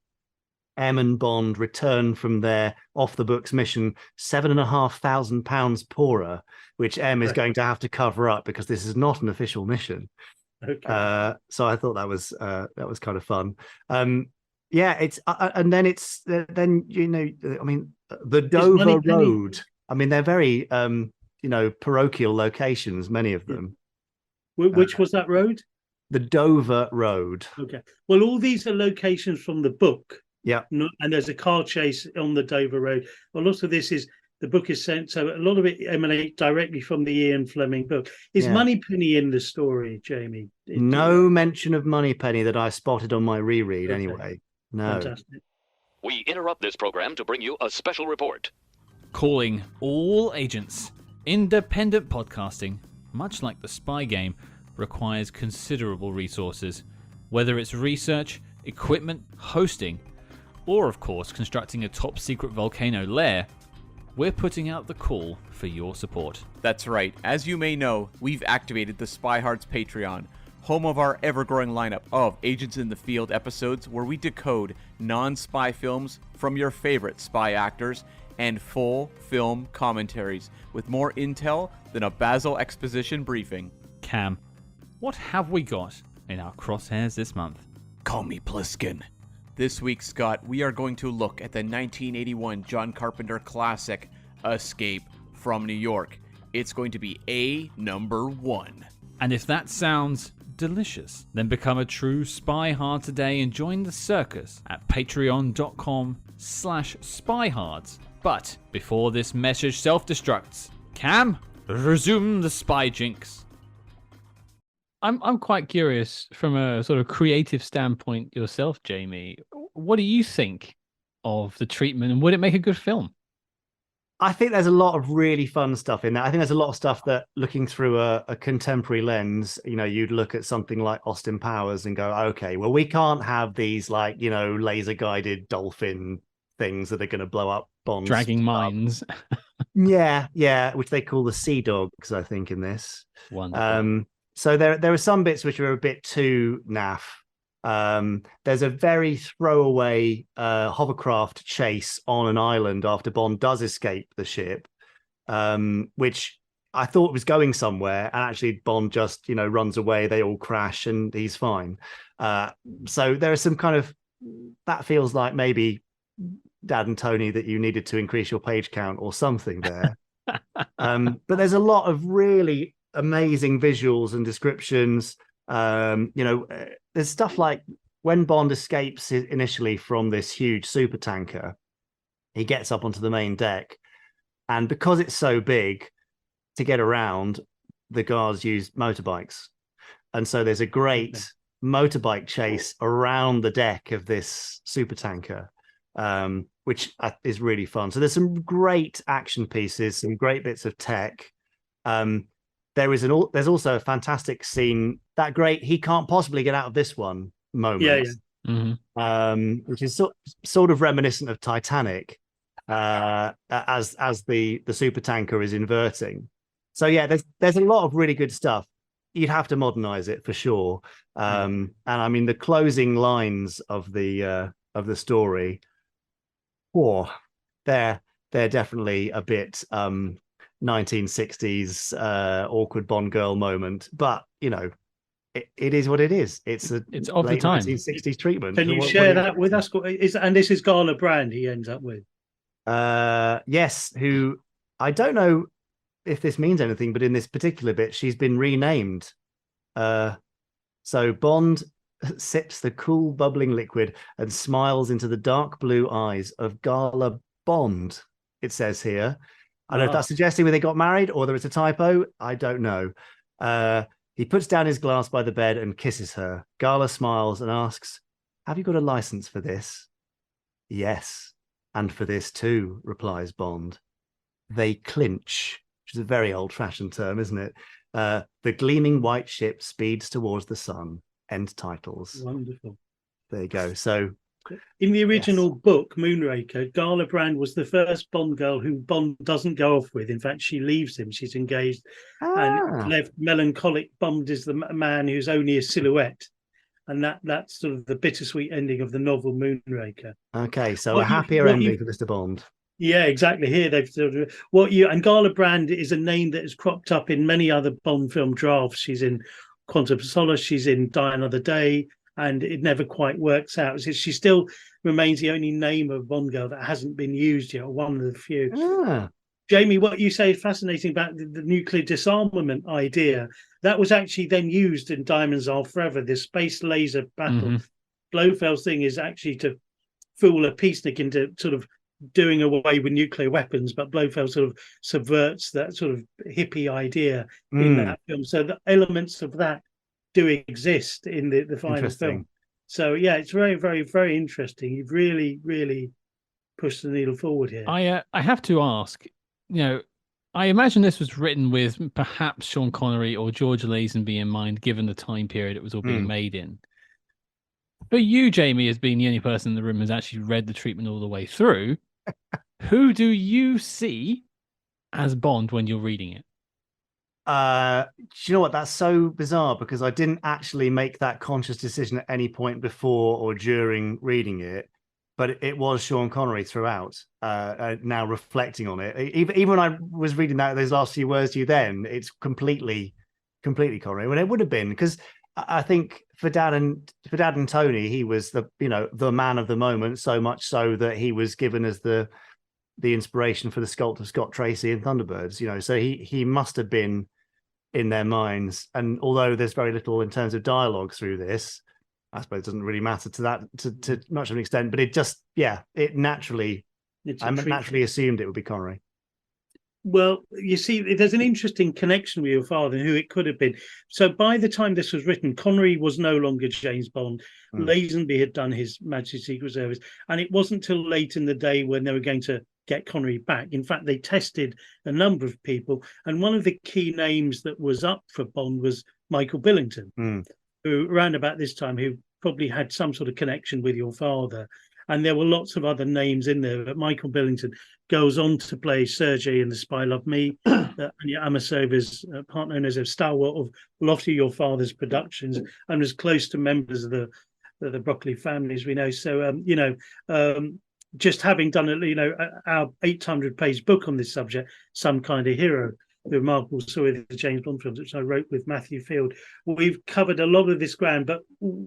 and Bond return from their off the books mission £7,500 poorer, which M is going to have to cover up because this is not an official mission. Okay. So I thought that was kind of fun. It's and then it's then the Dover Road. I mean, they're very parochial locations, many of them.
Which was that road?
The Dover Road.
Okay. Well, all these are locations from the book.
Yeah.
And there's a car chase on the Dover Road. A lot of this is the book is sent, so a lot of it emanates directly from the Ian Fleming book. Is Moneypenny in the story, Jamie?
No mention of Moneypenny that I spotted on my reread. Okay. Anyway. No.
Fantastic.
We interrupt this program to bring you a special report.
Calling all agents. Independent podcasting, much like the spy game, requires considerable resources, whether it's research, equipment, hosting, or of course constructing a top secret volcano lair. We're putting out the call for your support.
That's right. As you may know, we've activated the SpyHards Patreon, home of our ever-growing lineup of Agents in the Field episodes where we decode non-spy films from your favorite spy actors and full film commentaries with more intel than a Basil exposition briefing.
Cam, what have we got in our crosshairs this month?
Call me Pliskin. This week, Scott, we are going to look at the 1981 John Carpenter classic, Escape from New York. It's going to be number 1.
And if that sounds delicious, then become a true SpyHard today and join the circus at patreon.com/SpyHards. But before this message self-destructs, Cam, resume the spy jinx.
I'm quite curious from a sort of creative standpoint yourself, Jamie. What do you think of the treatment, and would it make a good film?
I think there's a lot of really fun stuff in there. I think there's a lot of stuff that, looking through a contemporary lens, you'd look at something like Austin Powers and go, okay, well, we can't have these laser guided dolphin things that are going to blow up Bond's
dragging mines.
Yeah, which they call the Sea Dogs, I think, in this.
Wonderful.
So there are some bits which are a bit too naff. There's a very throwaway hovercraft chase on an island after Bond does escape the ship, which I thought was going somewhere, and actually Bond just runs away. They all crash and he's fine. So there is some kind of, that feels like maybe, Dad and Tony, that you needed to increase your page count or something there. But there's a lot of really amazing visuals and descriptions. There's stuff like when Bond escapes initially from this huge super tanker, he gets up onto the main deck, and because it's so big, to get around, the guards use motorbikes, and so there's a great motorbike chase around the deck of this super tanker, which is really fun. So there's some great action pieces, some great bits of tech. There's also a fantastic scene, that great "he can't possibly get out of this one" moment, which is sort of reminiscent of Titanic, as the super tanker is inverting. So yeah, there's a lot of really good stuff. You'd have to modernize it for sure. And I mean, the closing lines of the story, they're definitely a bit 1960s awkward Bond girl moment, but it is what it is. It's of the time 1960s treatment.
Can you share that with us? And this is Gala Brand he ends up with.
Yes, who, I don't know if this means anything, but in this particular bit, she's been renamed. So Bond sips the cool bubbling liquid and smiles into the dark blue eyes of Gala Bond, it says here. I don't know if that's suggesting whether they got married or whether it's a typo. I don't know. He puts down his glass by the bed and kisses her. Gala smiles and asks, "Have you got a license for this?" "Yes, and for this too," replies Bond. They clinch, which is a very old-fashioned term, isn't it? The gleaming white ship speeds towards the sun. End titles.
Wonderful.
There you go. So
in the original book, Moonraker, Gala Brand was the first Bond girl who Bond doesn't go off with. In fact, she leaves him. She's engaged and left melancholic. Bond is the man who's only a silhouette. And that's sort of the bittersweet ending of the novel Moonraker.
Okay, so a happier ending for Mr. Bond. Yeah,
exactly. Here they've sort of and Gala Brand is a name that has cropped up in many other Bond film drafts. She's in Quantum of Solace, she's in Die Another Day, and it never quite works out. She still remains the only name of Bond girl that hasn't been used yet, or one of the few. Jamie, what you say is fascinating about the nuclear disarmament idea. That was actually then used in Diamonds Are Forever, this space laser battle. Blofeld's thing is actually to fool a peacenik into sort of doing away with nuclear weapons, but Blofeld sort of subverts that sort of hippie idea in that film. So the elements of that do exist in the final film. So yeah, it's very, very, very interesting. You've really, really pushed the needle forward here.
I have to ask, I imagine this was written with perhaps Sean Connery or George Lazenby in mind, given the time period it was all being made in. But you, Jamie, as being the only person in the room who's actually read the treatment all the way through, who do you see as Bond when you're reading it?
Do you know what? That's so bizarre, because I didn't actually make that conscious decision at any point before or during reading it, but it was Sean Connery throughout. Now reflecting on it, even when I was reading those last few words to you, then it's completely Connery. When it would have been, because I think for Dad and Tony, he was the man of the moment, so much so that he was given as the inspiration for the sculpt of Scott Tracy in Thunderbirds. So he must have been in their minds. And although there's very little in terms of dialogue through this, I suppose it doesn't really matter to much of an extent. But I naturally assumed it would be Connery.
Well, you see, there's an interesting connection with your father and who it could have been. So by the time this was written, Connery was no longer James Bond. Lazenby had done his Majesty's Secret Service. And it wasn't till late in the day when they were going to get Connery back. In fact, they tested a number of people, and one of the key names that was up for Bond was Michael Billington, who around about this time, who probably had some sort of connection with your father. And there were lots of other names in there, but Michael Billington goes on to play Sergei in The Spy Loved Me, Anya Amasova's partner, known as a stalwart of a lot of your father's productions, and was close to members of the Broccoli families we know. So, just having done our 800-page book on this subject, Some Kind of Hero, the remarkable story of the James Bond films, which I wrote with Matthew Field, we've covered a lot of this ground, but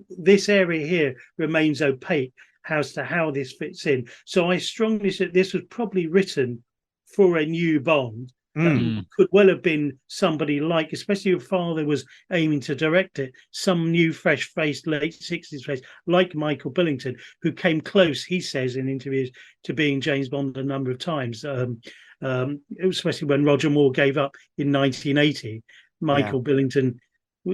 this area here remains opaque as to how this fits in. So I strongly said this was probably written for a new Bond. Could well have been somebody like, especially your father was aiming to direct it, some new, fresh-faced, late 60s face, like Michael Billington, who came close, he says in interviews, to being James Bond a number of times. Especially when Roger Moore gave up in 1980. Michael Billington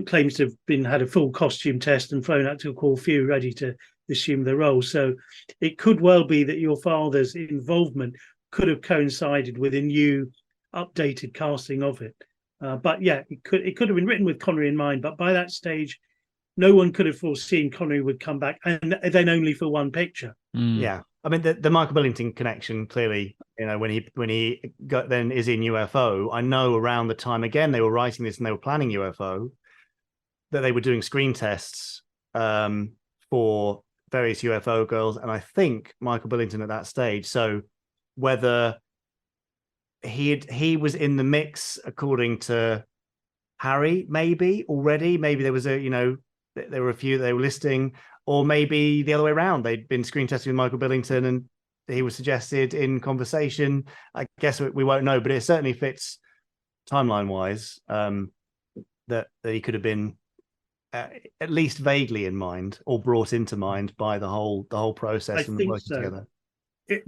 claims to have had a full costume test and flown out to Corfu ready to assume the role. So it could well be that your father's involvement could have coincided with a new, updated casting of it. But yeah, it could have been written with Connery in mind. But by that stage, no one could have foreseen Connery would come back, and then only for one picture.
Yeah, I mean the Michael Billington connection clearly. When he got then is in UFO. I know around the time again they were writing this and they were planning UFO, that they were doing screen tests for various UFO girls, and I think Michael Billington at that stage. So whether he was in the mix according to Harry, maybe already, maybe there was there were a few they were listing, or maybe the other way around. They'd been screen testing with Michael Billington and he was suggested in conversation. I guess we won't know, but it certainly fits timeline wise that he could have been at least vaguely in mind or brought into mind by the whole process and working together.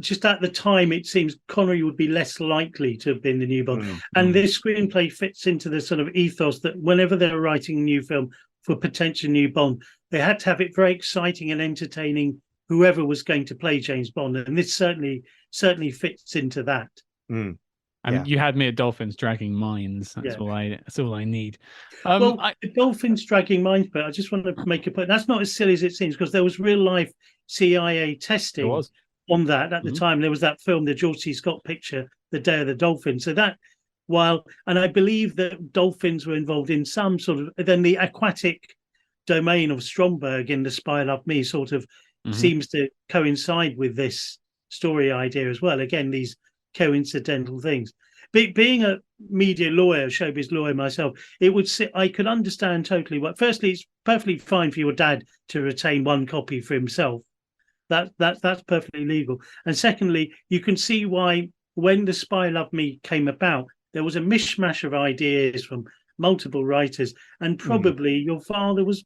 Just at the time, it seems Connery would be less likely to have been the new Bond. And this screenplay fits into the sort of ethos that whenever they're writing a new film for potential new Bond, they had to have it very exciting and entertaining, whoever was going to play James Bond. And this certainly fits into that.
You had me at dolphins dragging mines. That's all I need.
The dolphins dragging mines, but I just want to make a point. That's not as silly as it seems, because there was real life CIA testing on that at the time. There was that film, the George C. Scott picture, The Day of the Dolphin. So that and I believe that dolphins were involved in some sort of, then the aquatic domain of Stromberg in The Spy Loved Me sort of seems to coincide with this story idea as well. Again, these coincidental things. Being a media lawyer, showbiz lawyer myself, I could understand totally what. Firstly, it's perfectly fine for your dad to retain one copy for himself. That's perfectly legal. And secondly, you can see why when The Spy Loved Me came about, there was a mishmash of ideas from multiple writers, and probably your father was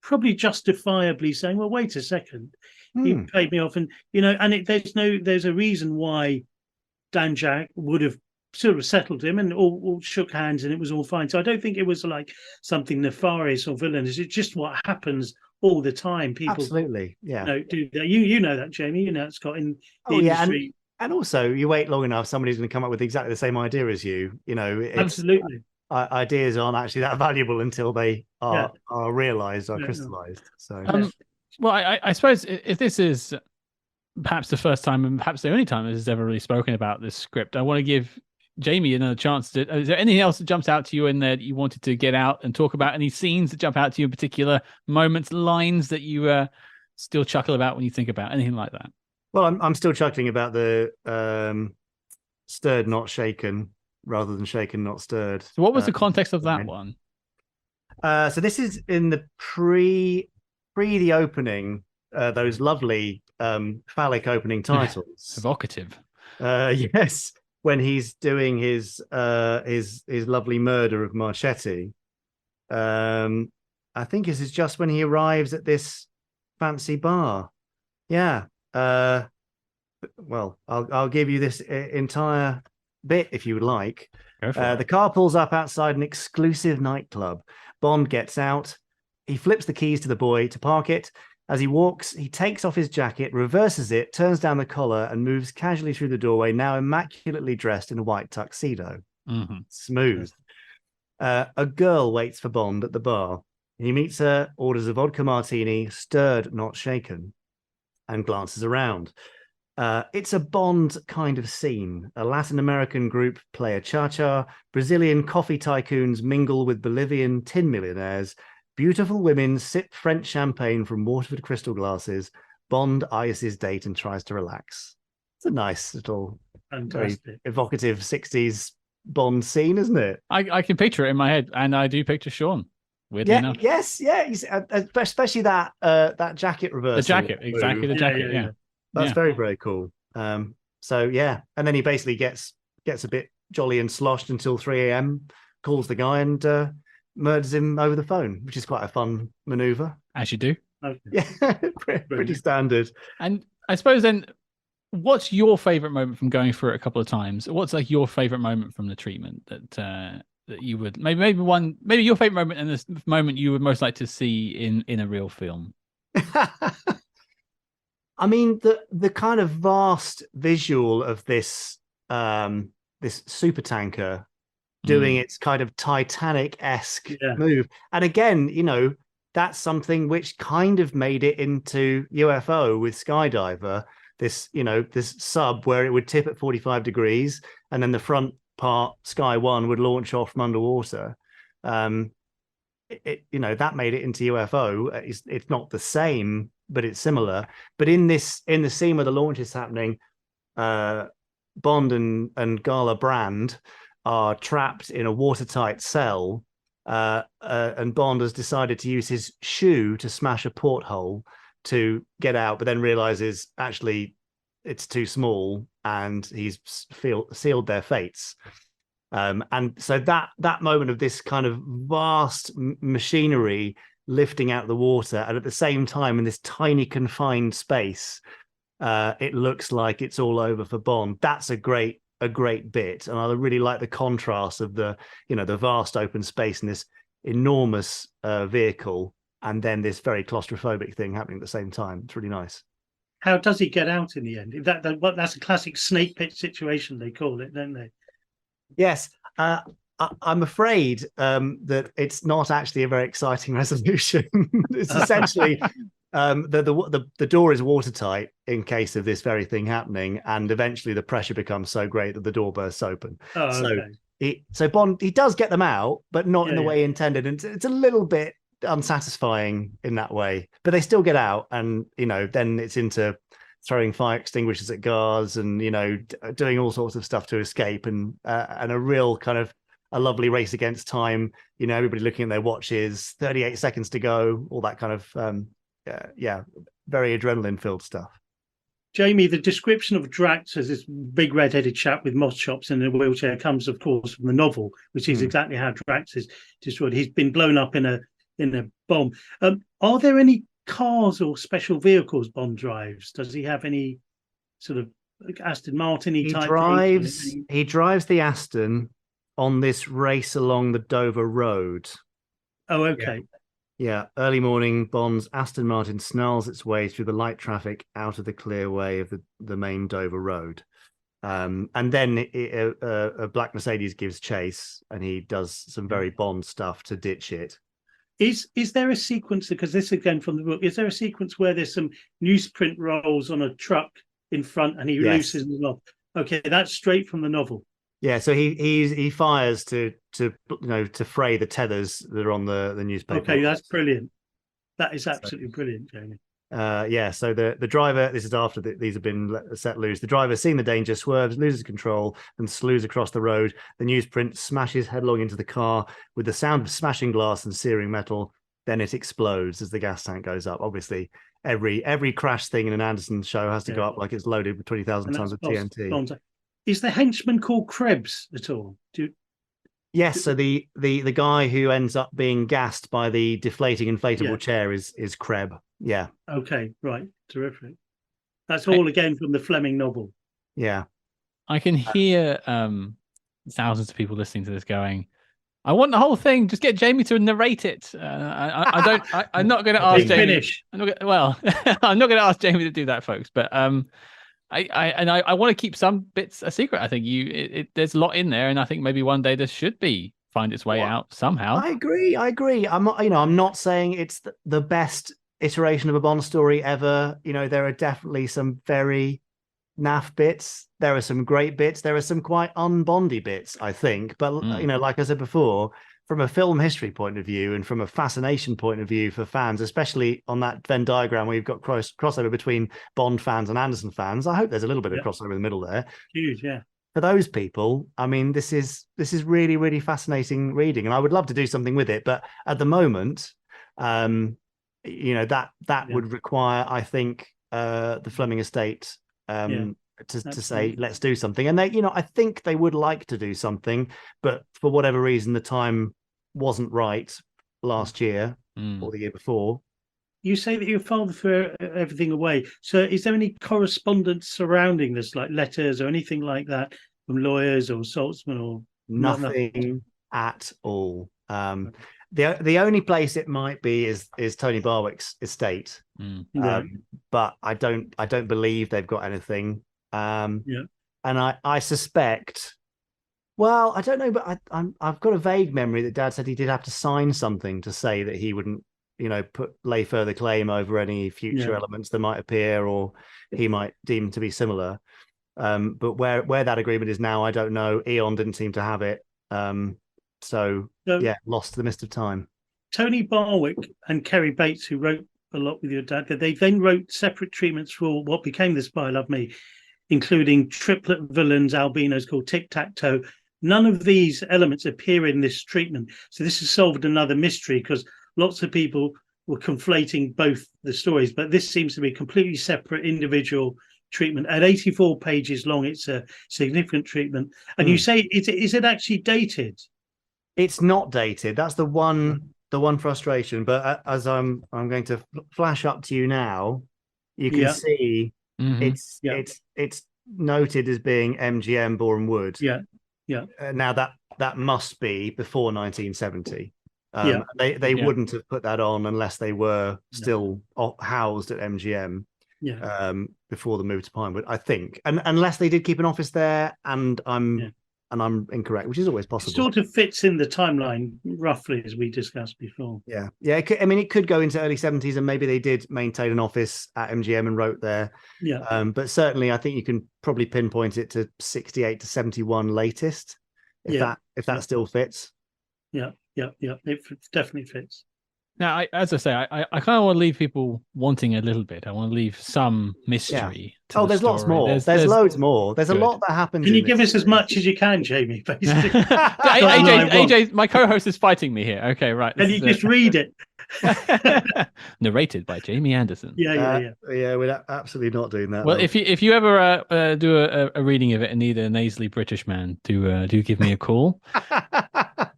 probably justifiably saying, "Well, wait a second, he paid me off," and there's a reason why Danjak would have sort of settled him and all shook hands and it was all fine. So I don't think it was like something nefarious or villainous. It's just what happens all the time. People
absolutely, do
that. You know that, Jamie. You know, Scott, in the industry.
And also, you wait long enough, somebody's going to come up with exactly the same idea as you.
Absolutely.
Ideas aren't actually that valuable until they are realized or crystallized. So,
well, I suppose if this is perhaps the first time and perhaps the only time this has ever really spoken about this script, I want to give Jamie another chance to. Is there anything else that jumps out to you in there that you wanted to get out and talk about? Any scenes that jump out to you in particular, moments, lines that you still chuckle about when you think about anything like that?
Well, I'm still chuckling about the stirred, not shaken, rather than shaken, not stirred.
So what was the context of that one?
So this is in the pre the opening, those lovely phallic opening titles.
Evocative.
Yes, when he's doing his lovely murder of Marchetti. I think this is just when he arrives at this fancy bar. Yeah. Well, I'll give you this entire bit if you would like. The car pulls up outside an exclusive nightclub. Bond gets out. He flips the keys to the boy to park it. As he walks, he takes off his jacket, reverses it, turns down the collar, and moves casually through the doorway, now immaculately dressed in a white tuxedo.
Mm-hmm.
Smooth. A girl waits for Bond at the bar. He meets her, orders a vodka martini, stirred, not shaken, and glances around. It's a Bond kind of scene. A Latin American group play a cha-cha, Brazilian coffee tycoons mingle with Bolivian tin millionaires, beautiful women sip French champagne from Waterford crystal glasses. Bond eyes his date and tries to relax. It's a nice little, very evocative 60s Bond scene, isn't it?
I can picture it in my head, and I do picture Sean. Weirdly enough.
Yes, yeah. He's, especially that jacket reversal.
The jacket, exactly. The jacket, yeah.
That's very, very cool. So yeah, and then he basically gets a bit jolly and sloshed until 3 a.m. Calls the guy and murders him over the phone, which is quite a fun maneuver.
As you do.
Okay.
Yeah, pretty standard.
And I suppose then, what's your favorite moment from going through it a couple of times? What's like your favorite moment from the treatment that you would maybe your favorite moment and the moment you would most like to see in a real film?
I mean, the kind of vast visual of this this super tanker doing its kind of Titanic-esque move. And again, you know, that's something which kind of made it into UFO with Skydiver, this, you know, this sub where it would tip at 45 degrees and then the front part, Sky One, would launch off from underwater. You know, that made it into UFO. It's not the same, but it's similar. But in the scene where the launch is happening, Bond and Gala Brand are trapped in a watertight cell, and Bond has decided to use his shoe to smash a porthole to get out, but then realizes actually it's too small and he's sealed their fates. And so that moment of this kind of vast machinery lifting out the water, and at the same time in this tiny confined space, it looks like it's all over for Bond. That's a great bit, and I really like the contrast of the vast open space and this enormous vehicle, and then this very claustrophobic thing happening at the same time. It's really nice.
How does he get out in the end? That's a classic snake pit situation, they call it, don't they?
Yes. I'm afraid that it's not actually a very exciting resolution. It's essentially the door is watertight in case of this very thing happening, and eventually the pressure becomes so great that the door bursts open. So Bond, he does get them out, but not in the way intended, and it's a little bit unsatisfying in that way. But they still get out, and then it's into throwing fire extinguishers at guards, and doing all sorts of stuff to escape, and a real kind of a lovely race against time. Everybody looking at their watches, 38 seconds to go, all that kind of very adrenaline filled stuff.
Jamie, the description of Drax as this big red-headed chap with moth chops in a wheelchair comes, of course, from the novel, which is exactly how Drax is destroyed. He's been blown up in a bomb. Are there any cars or special vehicles Bond drives? Does he have any sort of Aston Martin-y type?
He drives the Aston on this race along the Dover Road.
Oh, okay.
Yeah, early morning, Bond's Aston Martin snarls its way through the light traffic out of the clear way of the main Dover Road. And then a black Mercedes gives chase, and he does some very Bond stuff to ditch it.
Is there a sequence, because this again from the book, is there a sequence where there's some newsprint rolls on a truck in front and he looses them off? Okay, that's straight from the novel. Yeah, so he fires to fray the tethers that are on the newspaper. Okay, that's brilliant. That is absolutely brilliant, Jamie. So the driver, this is after these have been set loose. The driver, seeing the danger, swerves, loses control, and slews across the road. The newsprint smashes headlong into the car with the sound of smashing glass and searing metal. Then it explodes as the gas tank goes up. Obviously, every crash thing in an Anderson show has to go up like it's loaded with 20,000 tons of TNT. Is the henchman called Krebs at all? Yes, so the guy who ends up being gassed by the deflating inflatable chair is Kreb. Yeah. Okay, right. Terrific. That's all again from the Fleming novel. Yeah.
I can hear thousands of people listening to this going, I want the whole thing. Just get Jamie to narrate it. I don't. I'm not going to ask Jamie.
Finish.
I'm not I'm not going to ask Jamie to do that, folks. But I want to keep some bits a secret. I think there's a lot in there, and I think maybe one day this should find its way out somehow.
I agree. I'm not saying it's the best iteration of a Bond story ever. There are definitely some very naff bits. There are some great bits. There are some quite un-Bondy bits, I think. But like I said before, from a film history point of view and from a fascination point of view for fans, especially on that Venn diagram where you've got crossover between Bond fans and Anderson fans, I hope there's a little bit of crossover in the middle there.
Huge, yeah.
For those people, I mean, this is really, really fascinating reading, and I would love to do something with it. But at the moment, that would require, I think, the Fleming estate to say, let's do something. And they, I think they would like to do something, but for whatever reason, the time wasn't right last year or the year before.
You say that your father threw everything away. So is there any correspondence surrounding this, like letters or anything like that from lawyers or Saltzman or
nothing at all? The only place it might be is Tony Barwick's estate. But I don't believe they've got anything. And I suspect, well, I don't know, but I've got a vague memory that Dad said he did have to sign something to say that he wouldn't, lay further claim over any future elements that might appear or he might deem to be similar. But where that agreement is now, I don't know. Eon didn't seem to have it. So lost to the mist of time.
Tony Barwick and Kerry Bates, who wrote a lot with your dad, they then wrote separate treatments for what became the Spy Love Me, including triplet villains, albinos called tic-tac-toe. None of these elements appear in this treatment. So this has solved another mystery because lots of people were conflating both the stories, but this seems to be a completely separate individual treatment. At 84 pages long, it's a significant treatment. And you say, is it actually dated?
It's not dated. That's the one frustration. But as I'm going to flash up to you now, you can see it's noted as being MGM Boreham Wood. Now that must be before 1970. They wouldn't have put that on unless they were still housed at MGM before the move to Pinewood, I think, and unless they did keep an office there, and I'm incorrect, which is always possible.
It sort of fits in the timeline roughly as we discussed before.
It could go into early 70s, and maybe they did maintain an office at MGM and wrote there. But certainly I think you can probably pinpoint it to 68 to 71 latest, if that still fits. It
definitely fits.
Now, as I say, I kind of want to leave people wanting a little bit. I want to leave some mystery.
There's lots more. There's loads more. There's a lot that happens.
Can you give us as much as you can, Jamie? Basically,
AJ, my co-host is fighting me here. Okay, right.
And you just read it.
Narrated by Jamie Anderson.
We're absolutely not doing that.
Well, if you ever do a reading of it and need a nasally British man, do give me a call.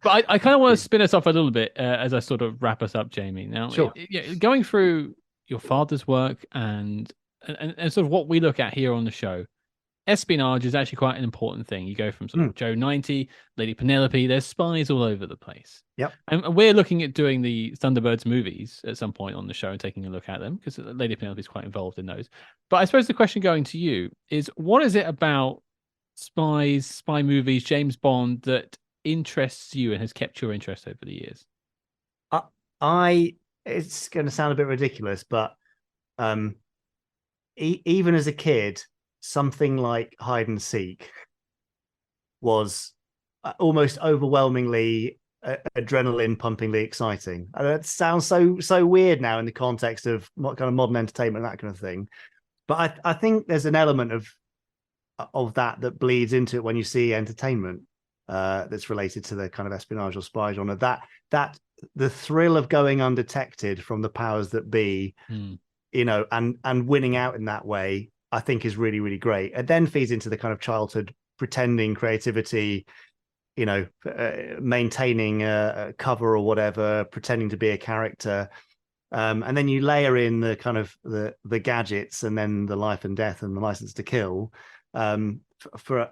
But I kind of want to spin us off a little bit as I sort of wrap us up, Jamie. Now, going through your father's work and sort of what we look at here on the show, espionage is actually quite an important thing. You go from sort of Joe 90, Lady Penelope, there's spies all over the place. And we're looking at doing the Thunderbirds movies at some point on the show and taking a look at them because Lady Penelope is quite involved in those. But I suppose the question going to you is, what is it about spies, spy movies, James Bond that interests you and has kept your interest over the years?
It's going to sound a bit ridiculous, but even as a kid, something like hide and seek was almost overwhelmingly adrenaline pumpingly exciting. And it sounds so weird now in the context of what kind of modern entertainment and that kind of thing, but I think there's an element of that bleeds into it when you see entertainment that's related to the kind of espionage or spy genre. That the thrill of going undetected from the powers that be, and winning out in that way, I think is really, really great. It then feeds into the kind of childhood pretending creativity, maintaining a cover or whatever, pretending to be a character. And then you layer in the kind of the gadgets and then the life and death and the license to kill. For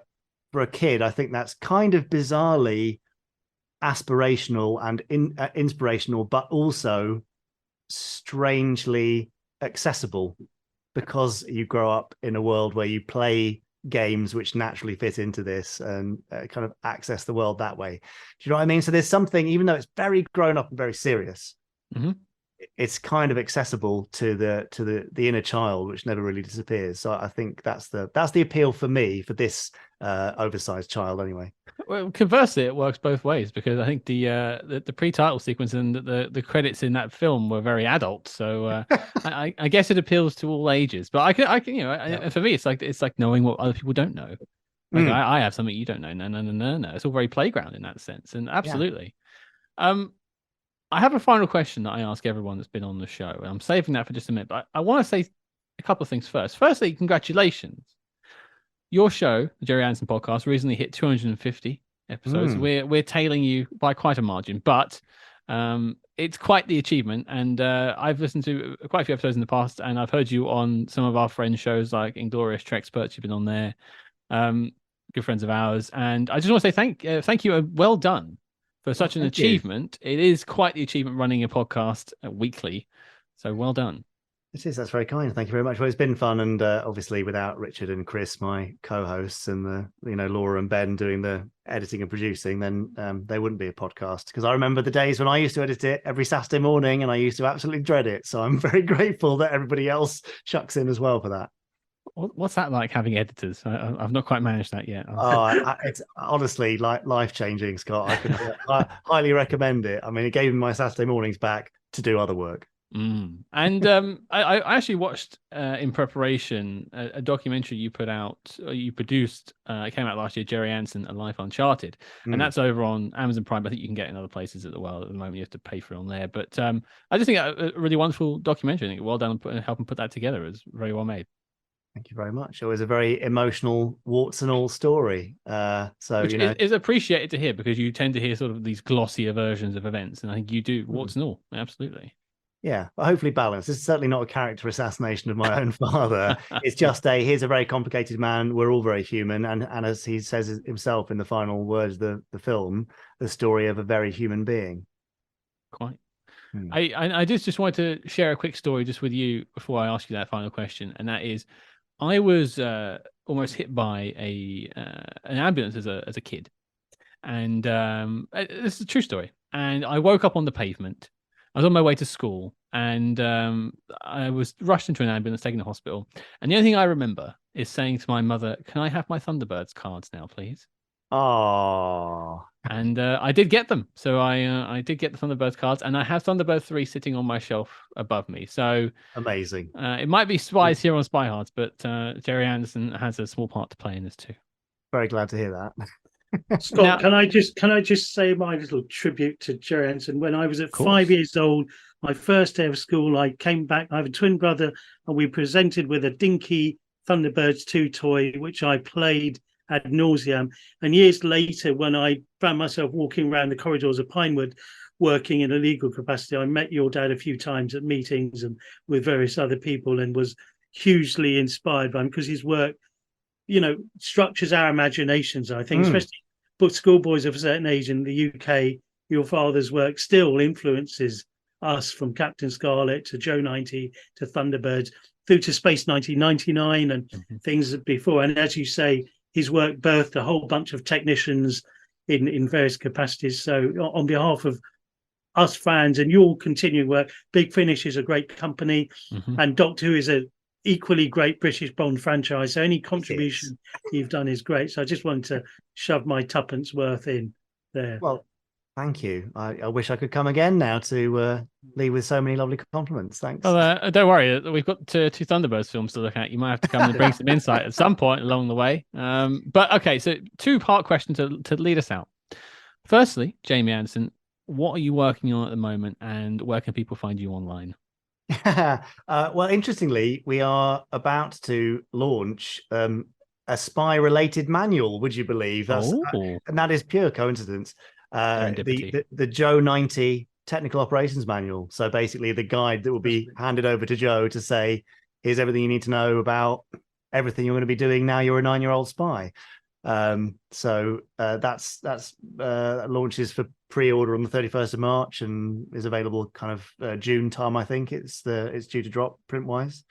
a kid, I think that's kind of bizarrely aspirational and inspirational, but also strangely accessible, because you grow up in a world where you play games which naturally fit into this and kind of access the world that way. Do you know what I mean? So there's something, even though it's very grown up and very serious, it's kind of accessible to the inner child, which never really disappears. So I think that's the appeal for me for this oversized child anyway.
Well, conversely, it works both ways, because I think the pre-title sequence and the credits in that film were very adult. So I guess it appeals to all ages. But I can for me, it's like knowing what other people don't know. Like I have something you don't know. No. It's all very playground in that sense, and absolutely. I have a final question that I ask everyone that's been on the show, and I'm saving that for just a minute. But I want to say a couple of things first. Firstly, congratulations. Your show, the Gerry Anderson podcast, recently hit 250 episodes. We're tailing you by quite a margin, but it's quite the achievement. And I've listened to quite a few episodes in the past, and I've heard you on some of our friends' shows like Inglorious Trexperts. You've been on there, good friends of ours. And I just want to say thank you, and well done for such an achievement. It is quite the achievement running a podcast weekly. So well done.
It is. That's very kind. Thank you very much. Well, it's been fun, and obviously without Richard and Chris, my co-hosts, and Laura and Ben doing the editing and producing, then there wouldn't be a podcast. Because I remember the days when I used to edit it every Saturday morning, and I used to absolutely dread it. So I'm very grateful that everybody else shucks in as well for that.
What's that like, having editors? I've not quite managed that yet.
It's honestly like life-changing, Scott. I highly recommend it. I mean, it gave me my Saturday mornings back to do other work.
And I actually watched in preparation a documentary you produced. It came out last year, Gerry Anderson, A Life Uncharted, and that's over on Amazon Prime. I think you can get it in other places at the world at the moment. You have to pay for it on there, but I just think a really wonderful documentary. I think well done on helping put that together. It was very well made.
Thank you very much. It was a very emotional, warts and all story. Which
is appreciated to hear, because you tend to hear sort of these glossier versions of events, and I think you do warts and all. Absolutely.
Yeah, but hopefully balanced. This is certainly not a character assassination of my own father. It's just here's a very complicated man. We're all very human. And as he says himself in the final words of the film, the story of a very human being.
Quite. I just wanted to share a quick story just with you before I ask you that final question. And that is, I was almost hit by an ambulance as a kid. And this is a true story. And I woke up on the pavement. I was on my way to school, and I was rushed into an ambulance, taken to hospital. And the only thing I remember is saying to my mother, "Can I have my Thunderbirds cards now, please?"
Oh.
And I did get them. So I did get the Thunderbirds cards, and I have Thunderbird 3 sitting on my shelf above me. So
amazing.
It might be spies here on SpyHards, but Gerry Anderson has a small part to play in this too.
Very glad to hear that.
Scott, now, can I just say my little tribute to Gerry Anderson? When I was at 5 years old, my first day of school, I came back. I have a twin brother, and we presented with a dinky Thunderbirds 2 toy, which I played ad nauseam. And years later, when I found myself walking around the corridors of Pinewood, working in a legal capacity, I met your dad a few times at meetings and with various other people, and was hugely inspired by him, because his work, structures our imaginations, I think, especially for schoolboys of a certain age in the UK. Your father's work still influences us, from Captain Scarlet to Joe 90 to Thunderbirds through to Space 1999 and things before. And as you say, his work birthed a whole bunch of technicians in various capacities. So on behalf of us fans and your continuing work, Big Finish is a great company, and Doctor Who is a equally great British Bond franchise. So any contribution you've done is great. So I just wanted to shove my tuppence worth in there.
Well, thank you. I wish I could come again now to leave with so many lovely compliments. Thanks.
Well, don't worry. We've got two Thunderbirds films to look at. You might have to come and bring some insight at some point along the way. But okay, so two-part question to lead us out. Firstly, Jamie Anderson, what are you working on at the moment, and where can people find you online?
Well, interestingly, we are about to launch a spy-related manual. Would you believe? And that is pure coincidence. The Joe 90 technical operations manual. So basically, the guide that will be handed over to Joe to say, "Here's everything you need to know about everything you're going to be doing now you're a 9-year-old spy." So that launches for pre-order on the 31st of March and is available kind of June time. I think it's due to drop print-wise.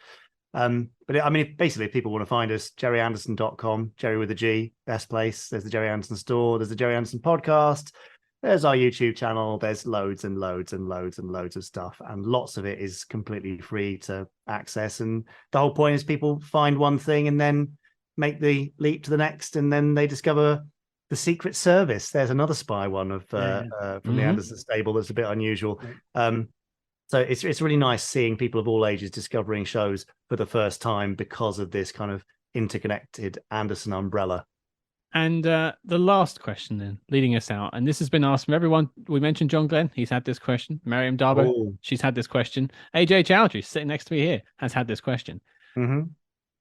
But I mean, basically, if people want to find us, gerryanderson.com, Gerry with a G, best place. There's the Gerry Anderson store. There's the Gerry Anderson podcast. There's our YouTube channel. There's loads and loads and loads and loads of stuff. And lots of it is completely free to access. And the whole point is people find one thing and then make the leap to the next. And then they discover the Secret Service. There's another spy one from the Anderson stable that's a bit unusual. So it's really nice seeing people of all ages discovering shows for the first time because of this kind of interconnected Anderson umbrella.
And the last question then, leading us out, and this has been asked from everyone. We mentioned John Glenn. He's had this question. Miriam Darbo, she's had this question. Ajay Chowdhury, sitting next to me here, has had this question.
Mm-hmm.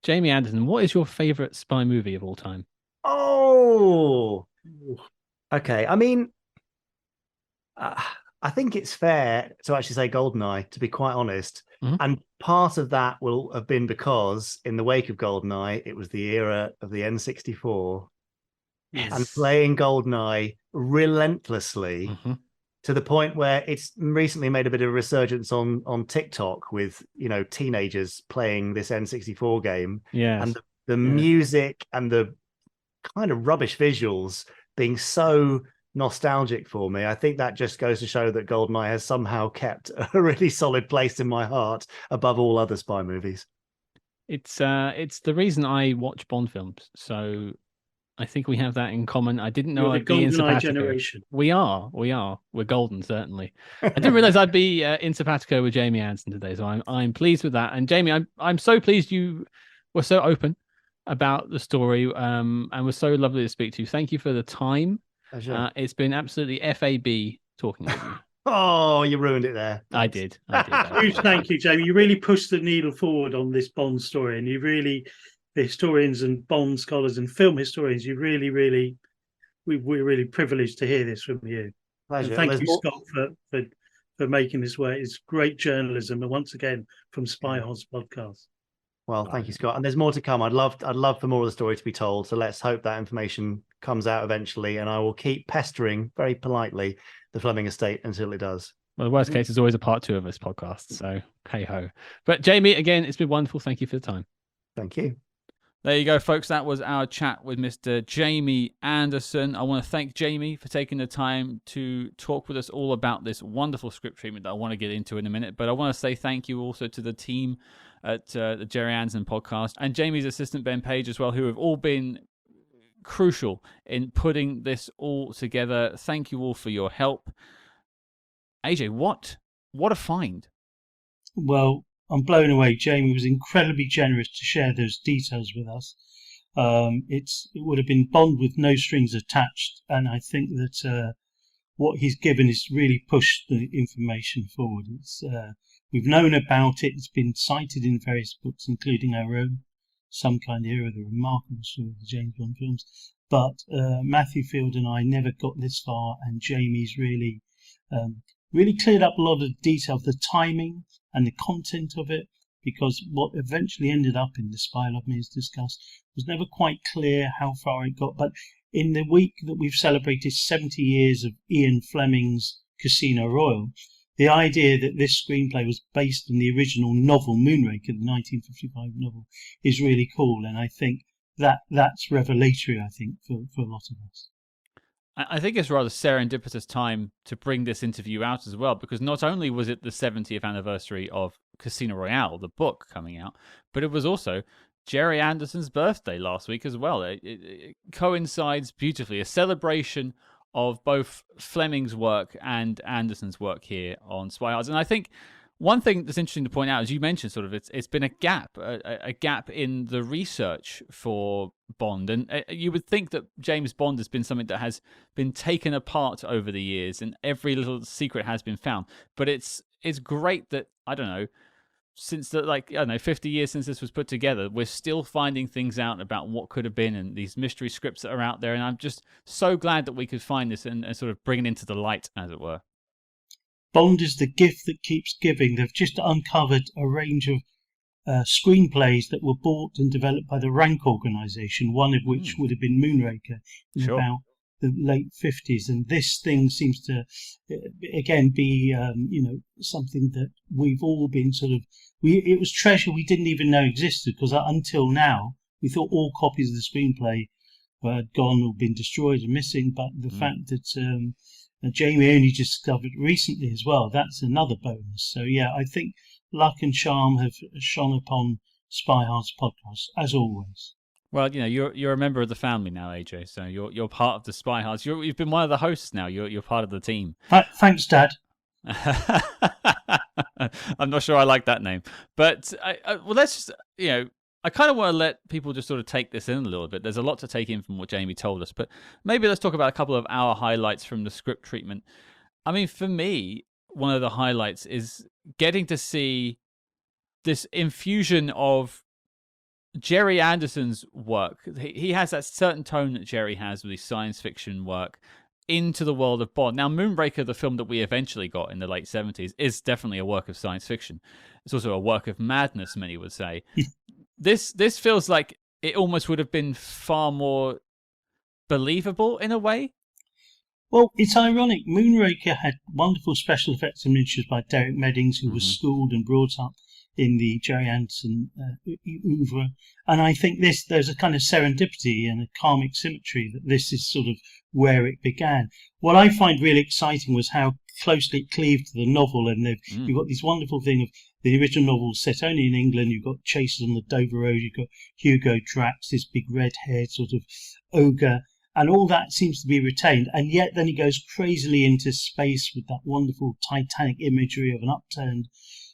Jamie Anderson, what is your favorite spy movie of all time?
Oh, okay. I mean, I think it's fair to actually say GoldenEye, to be quite honest. Mm-hmm. And part of that will have been because in the wake of GoldenEye, it was the era of the N64. Yes. And playing GoldenEye relentlessly to the point where it's recently made a bit of a resurgence on TikTok with, teenagers playing this N64 game.
Yes.
And the music and the kind of rubbish visuals being so nostalgic for me. I think that just goes to show that GoldenEye has somehow kept a really solid place in my heart above all other spy movies.
It's the reason I watch Bond films. So I think we have that in common. I didn't know I'd be in Simpatico.
Generation.
We are. We're golden, certainly. I didn't realize I'd be in Simpatico with Jamie Anderson today, so I'm pleased with that. And Jamie, I'm so pleased you were so open about the story, and was so lovely to speak to you. Thank you for the time. It's been absolutely FAB talking with you.
Oh, you ruined it there.
I did.
Huge thank you, Jamie. You really pushed the needle forward on this Bond story, and the historians and Bond scholars and film historians, we're really privileged to hear this from you.
Pleasure.
And thank you, Scott, for making this work. It's great journalism, and once again from SpyHards podcast.
Well, thank you, Scott. And there's more to come. I'd love for more of the story to be told. So let's hope that information comes out eventually. And I will keep pestering very politely the Fleming estate until it does.
Well, the worst case is always a part 2 of this podcast. So hey ho. But Jamie, again, it's been wonderful. Thank you for the time.
Thank you.
There you go, folks. That was our chat with Mr. Jamie Anderson. I want to thank Jamie for taking the time to talk with us all about this wonderful script treatment that I want to get into in a minute. But I want to say thank you also to the team at the Gerry Anderson podcast and Jamie's assistant, Ben Page, as well, who have all been crucial in putting this all together. Thank you all for your help. AJ, what a find.
Well, I'm blown away. Jamie was incredibly generous to share those details with us. It would have been Bond with no strings attached, and I think that what he's given is really pushed the information forward. We've known about it. It's been cited in various books, including our own, Some Kind Hero, the remarkable story of the James Bond films. But Matthew Field and I never got this far, and Jamie's really cleared up a lot of the detail of the timing and the content of it, because what eventually ended up in the Spy Love Me is discussed was never quite clear how far it got. But in the week that we've celebrated 70 years of Ian Fleming's Casino Royale, the idea that this screenplay was based on the original novel Moonraker, the 1955 novel, is really cool. And I think that's revelatory, I think, for a lot of us.
I think it's rather serendipitous time to bring this interview out as well, because not only was it the 70th anniversary of Casino Royale, the book, coming out, but it was also Gerry Anderson's birthday last week as well. It coincides beautifully, a celebration of both Fleming's work and Anderson's work here on SpyHards. And I think one thing that's interesting to point out, as you mentioned, sort of it's been a gap in the research for Bond. And you would think that James Bond has been something that has been taken apart over the years and every little secret has been found. But it's great that, I don't know, since 50 years since this was put together, we're still finding things out about what could have been and these mystery scripts that are out there. And I'm just so glad that we could find this and sort of bring it into the light, as it were.
Bond is the gift that keeps giving. They've just uncovered a range of screenplays that were bought and developed by the Rank organisation, one of which would have been Moonraker in about the late 50s. And this thing seems to, again, be, something that we've all been it was treasure we didn't even know existed, because until now, we thought all copies of the screenplay had gone or been destroyed and missing. But the fact that Jamie only discovered recently as well, that's another bonus. So, yeah, I think luck and charm have shone upon SpyHards podcast, as always.
Well, you're a member of the family now, AJ. So you're part of the SpyHards. You've been one of the hosts now. You're part of the team.
Thanks, Dad.
I'm not sure I like that name, but let's just I kind of want to let people just sort of take this in a little bit. There's a lot to take in from what Jamie told us, but maybe let's talk about a couple of our highlights from the script treatment. I mean, for me, one of the highlights is getting to see this infusion of Gerry Anderson's work. He has that certain tone that Gerry has with his science fiction work into the world of Bond. Now, Moonraker, the film that we eventually got in the late 70s, is definitely a work of science fiction. It's also a work of madness, many would say. This feels like it almost would have been far more believable in a way.
Well, it's ironic. Moonraker had wonderful special effects and miniatures by Derek Meddings, who was schooled and brought up in the Gerry Anderson oeuvre. And I think there's a kind of serendipity and a karmic symmetry that this is sort of where it began. What I find really exciting was how closely it cleaved to the novel. And you've got this wonderful thing of the original novel set only in England. You've got chases on the Dover Road. You've got Hugo Drax, this big red-haired sort of ogre. And all that seems to be retained. And yet then he goes crazily into space with that wonderful Titanic imagery of an upturned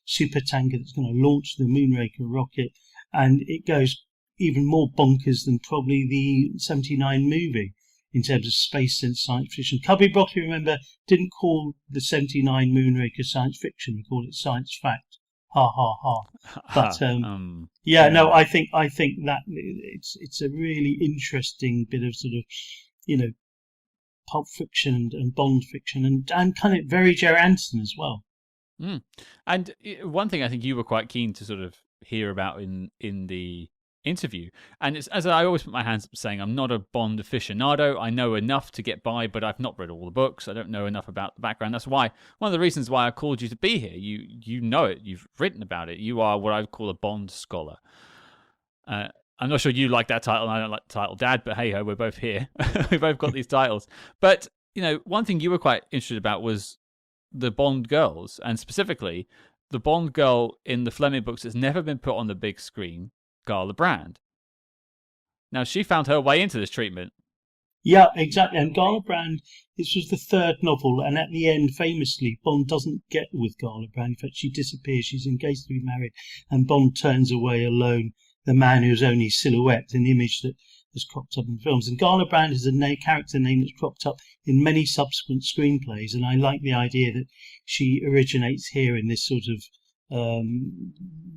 supertanker that's going to launch the Moonraker rocket. And it goes even more bonkers than probably the 79 movie in terms of space and science fiction. Cubby Broccoli, remember, didn't call the 79 Moonraker science fiction. He called it science fact. Ha ha ha. But I think that it's a really interesting bit of sort of, pulp fiction and Bond fiction and kind of very Gerry Anderson as well.
And one thing I think you were quite keen to sort of hear about in the interview, and it's, as I always put my hands up saying, I'm not a Bond aficionado. I know enough to get by, but I've not read all the books. I don't know enough about the background. That's why one of the reasons why I called you to be here. You know it. You've written about it. You are what I would call a Bond scholar. I'm not sure you like that title, and I don't like the title, Dad. But hey ho, we're both here. We both got these titles. But one thing you were quite interested about was the Bond girls, and specifically the Bond girl in the Fleming books that's never been put on the big screen, Gala Brand. Now, she found her way into this treatment.
Yeah, exactly. And Gala Brand, this was the third novel, and at the end, famously, Bond doesn't get with Gala Brand. In fact, she disappears. She's engaged to be married, and Bond turns away alone, the man who's only silhouette, an image that has cropped up in films. And Gala Brand is a character name that's cropped up in many subsequent screenplays, and I like the idea that she originates here in this sort of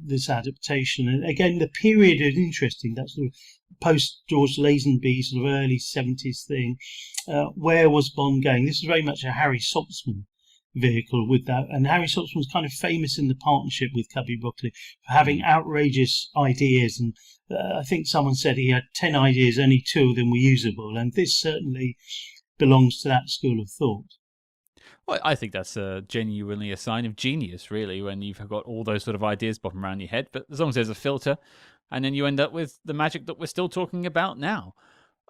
this adaptation. And again, the period is interesting. That sort of post George Lazenby sort of early 70s thing. Where was Bond going? This is very much a Harry Saltzman vehicle with that, and Harry Saltzman was kind of famous in the partnership with Cubby Broccoli for having outrageous ideas, and I think someone said he had 10 ideas, only 2 of them were usable, and this certainly belongs to that school of thought.
Well, I think that's genuinely a sign of genius, really, when you've got all those sort of ideas bobbing around your head. But as long as there's a filter, and then you end up with the magic that we're still talking about now.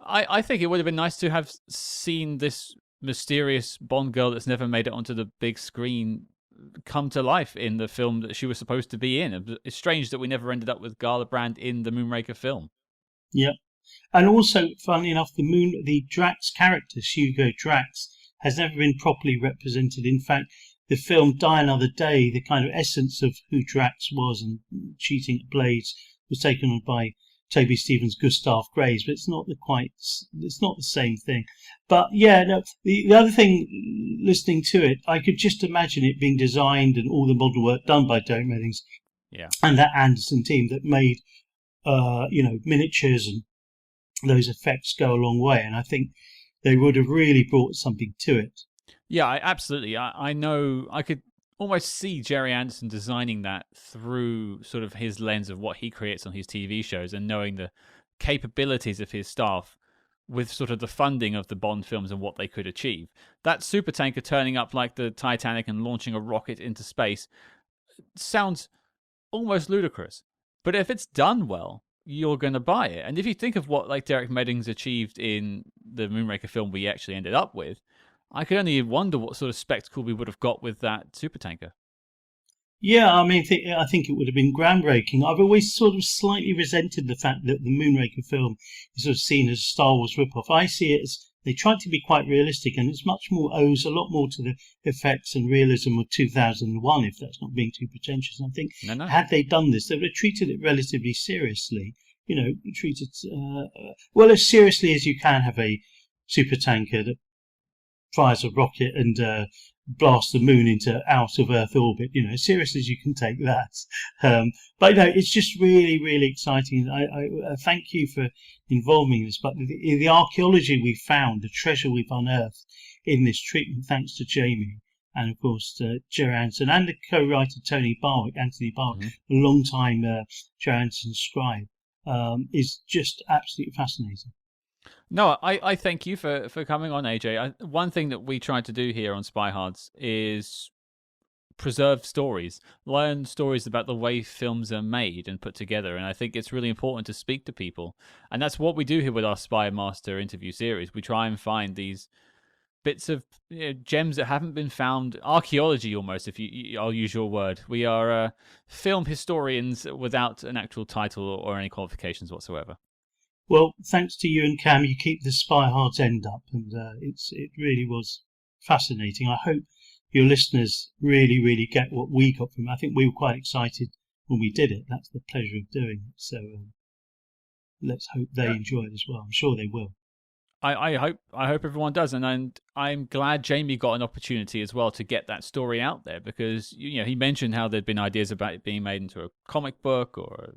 I think it would have been nice to have seen this mysterious Bond girl that's never made it onto the big screen come to life in the film that she was supposed to be in. It's strange that we never ended up with Gala Brand in the Moonraker film.
Yeah. And also, funnily enough, the Drax character, Hugo Drax, has never been properly represented. In fact, the film Die Another Day, the kind of essence of who Drax was and cheating at Blades, was taken on by Toby Stevens' Gustav Graves, but it's not the same thing. But yeah, no, the other thing, listening to it, I could just imagine it being designed and all the model work done by Derek Meddings, and that Anderson team that made miniatures and those effects go a long way. And I think they would have really brought something to it.
Yeah, absolutely. I know I could almost see Gerry Anderson designing that through sort of his lens of what he creates on his TV shows and knowing the capabilities of his staff with sort of the funding of the Bond films and what they could achieve. That supertanker turning up like the Titanic and launching a rocket into space sounds almost ludicrous. But if it's done well, you're going to buy it. And if you think of what like Derek Meddings achieved in the Moonraker film we actually ended up with, I could only wonder what sort of spectacle we would have got with that supertanker.
Yeah, I mean, I think it would have been groundbreaking. I've always sort of slightly resented the fact that the Moonraker film is sort of seen as a Star Wars ripoff. I see it as they tried to be quite realistic, and it's much more owes a lot more to the effects and realism of 2001, if that's not being too pretentious. And I think had they done this, they would have treated it relatively seriously. You know, treated well as seriously as you can have a supertanker that fires a rocket and blast the moon into out of Earth orbit, you know, as seriously as you can take that. But no, it's just really, really exciting. I thank you for involving me in this. But the archaeology we've found, the treasure we've unearthed in this treatment, thanks to Jamie and of course Gerry Anderson and the co-writer Anthony Barwick, a long-time Gerry Anderson scribe, is just absolutely fascinating.
No, I thank you for coming on, AJ. One thing that we try to do here on SpyHards is preserve stories, learn stories about the way films are made and put together. And I think it's really important to speak to people. And that's what we do here with our SpyMaster interview series. We try and find these bits of gems that haven't been found, archaeology almost, if I'll use your word. We are film historians without an actual title or any qualifications whatsoever.
Well, thanks to you and Cam, you keep the SpyHards end up, and it really was fascinating. I hope your listeners really, really get what we got from it. I think we were quite excited when we did it. That's the pleasure of doing it. So let's hope they enjoy it as well. I'm sure they will.
I hope everyone does, and I'm glad Jamie got an opportunity as well to get that story out there, because he mentioned how there'd been ideas about it being made into a comic book or a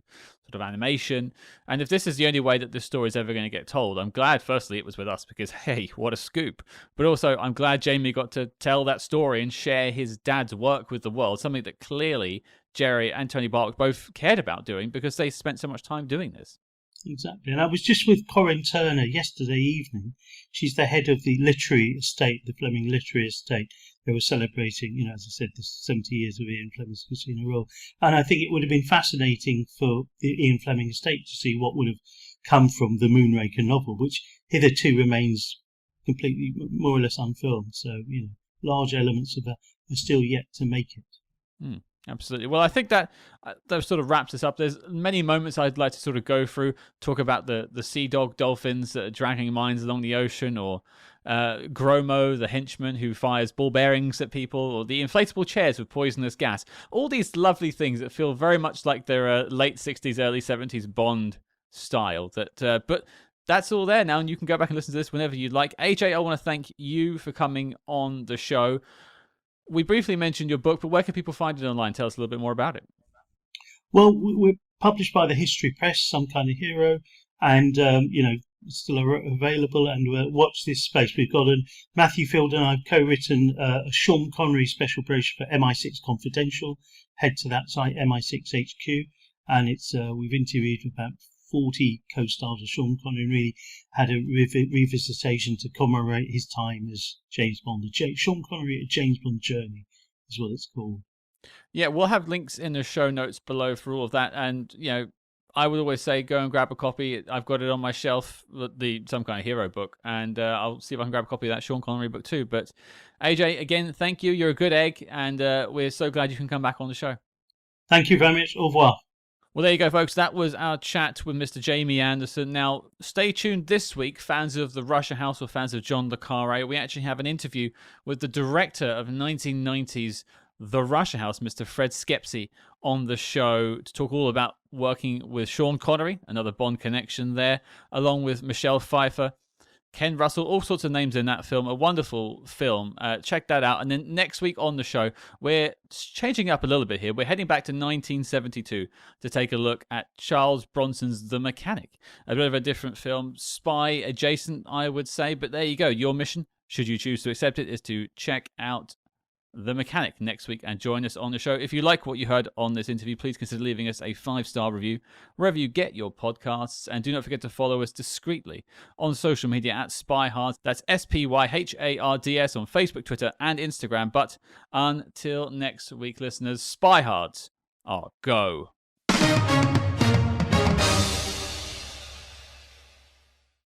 sort of animation, and if this is the only way that this story is ever going to get told, I'm glad firstly it was with us, because hey, what a scoop, but also I'm glad Jamie got to tell that story and share his dad's work with the world, something that clearly Gerry and Tony Barwick both cared about doing because they spent so much time doing this.
Exactly. And I was just with Corinne Turner yesterday evening. She's the head of the literary estate, the Fleming Literary Estate. They were celebrating, as I said, the 70 years of Ian Fleming's Casino Royale. And I think it would have been fascinating for the Ian Fleming estate to see what would have come from the Moonraker novel, which hitherto remains completely, more or less unfilmed. So, large elements of that are still yet to make it.
Absolutely. Well, I think that sort of wraps us up. There's many moments I'd like to sort of go through, talk about the sea dog dolphins that are dragging mines along the ocean, or Gromo, the henchman who fires ball bearings at people, or the inflatable chairs with poisonous gas. All these lovely things that feel very much like they're late 60s, early 70s Bond style. But that's all there now, and you can go back and listen to this whenever you'd like. AJ, I want to thank you for coming on the show. We briefly mentioned your book, but where can people find it online? Tell us a little bit more about it.
Well, we're published by the History Press, Some Kind of Hero, and, it's still available, and watch this space. We've got Matthew Field and I've co-written a Sean Connery special brochure for MI6 Confidential. Head to that site, MI6HQ, and it's we've interviewed about 40 co-stars of Sean Connery, and really had a revisitation to commemorate his time as James Bond. Sean Connery, A James Bond Journey is what it's called.
Yeah, we'll have links in the show notes below for all of that. And, I would always say go and grab a copy. I've got it on my shelf, the Some Kind of Hero book, and I'll see if I can grab a copy of that Sean Connery book too. But AJ, again, thank you. You're a good egg, and we're so glad you can come back on the show.
Thank you very much. Au revoir.
Well, there you go, folks. That was our chat with Mr. Jamie Anderson. Now, stay tuned this week, fans of the Russia House or fans of John le Carré. We actually have an interview with the director of 1990s The Russia House, Mr. Fred Skepsey, on the show to talk all about working with Sean Connery, another Bond connection there, along with Michelle Pfeiffer, Ken Russell, all sorts of names in that film. A wonderful film. Check that out. And then next week on the show, we're changing up a little bit here. We're heading back to 1972 to take a look at Charles Bronson's The Mechanic. A bit of a different film, spy adjacent, I would say. But there you go. Your mission, should you choose to accept it, is to check out the Mechanic next week and join us on the show. If you like what you heard on this interview, please consider leaving us a 5-star review wherever you get your podcasts. And do not forget to follow us discreetly on social media at SpyHards. That's SpyHards on Facebook, Twitter, and Instagram. But until next week, listeners, SpyHards are go.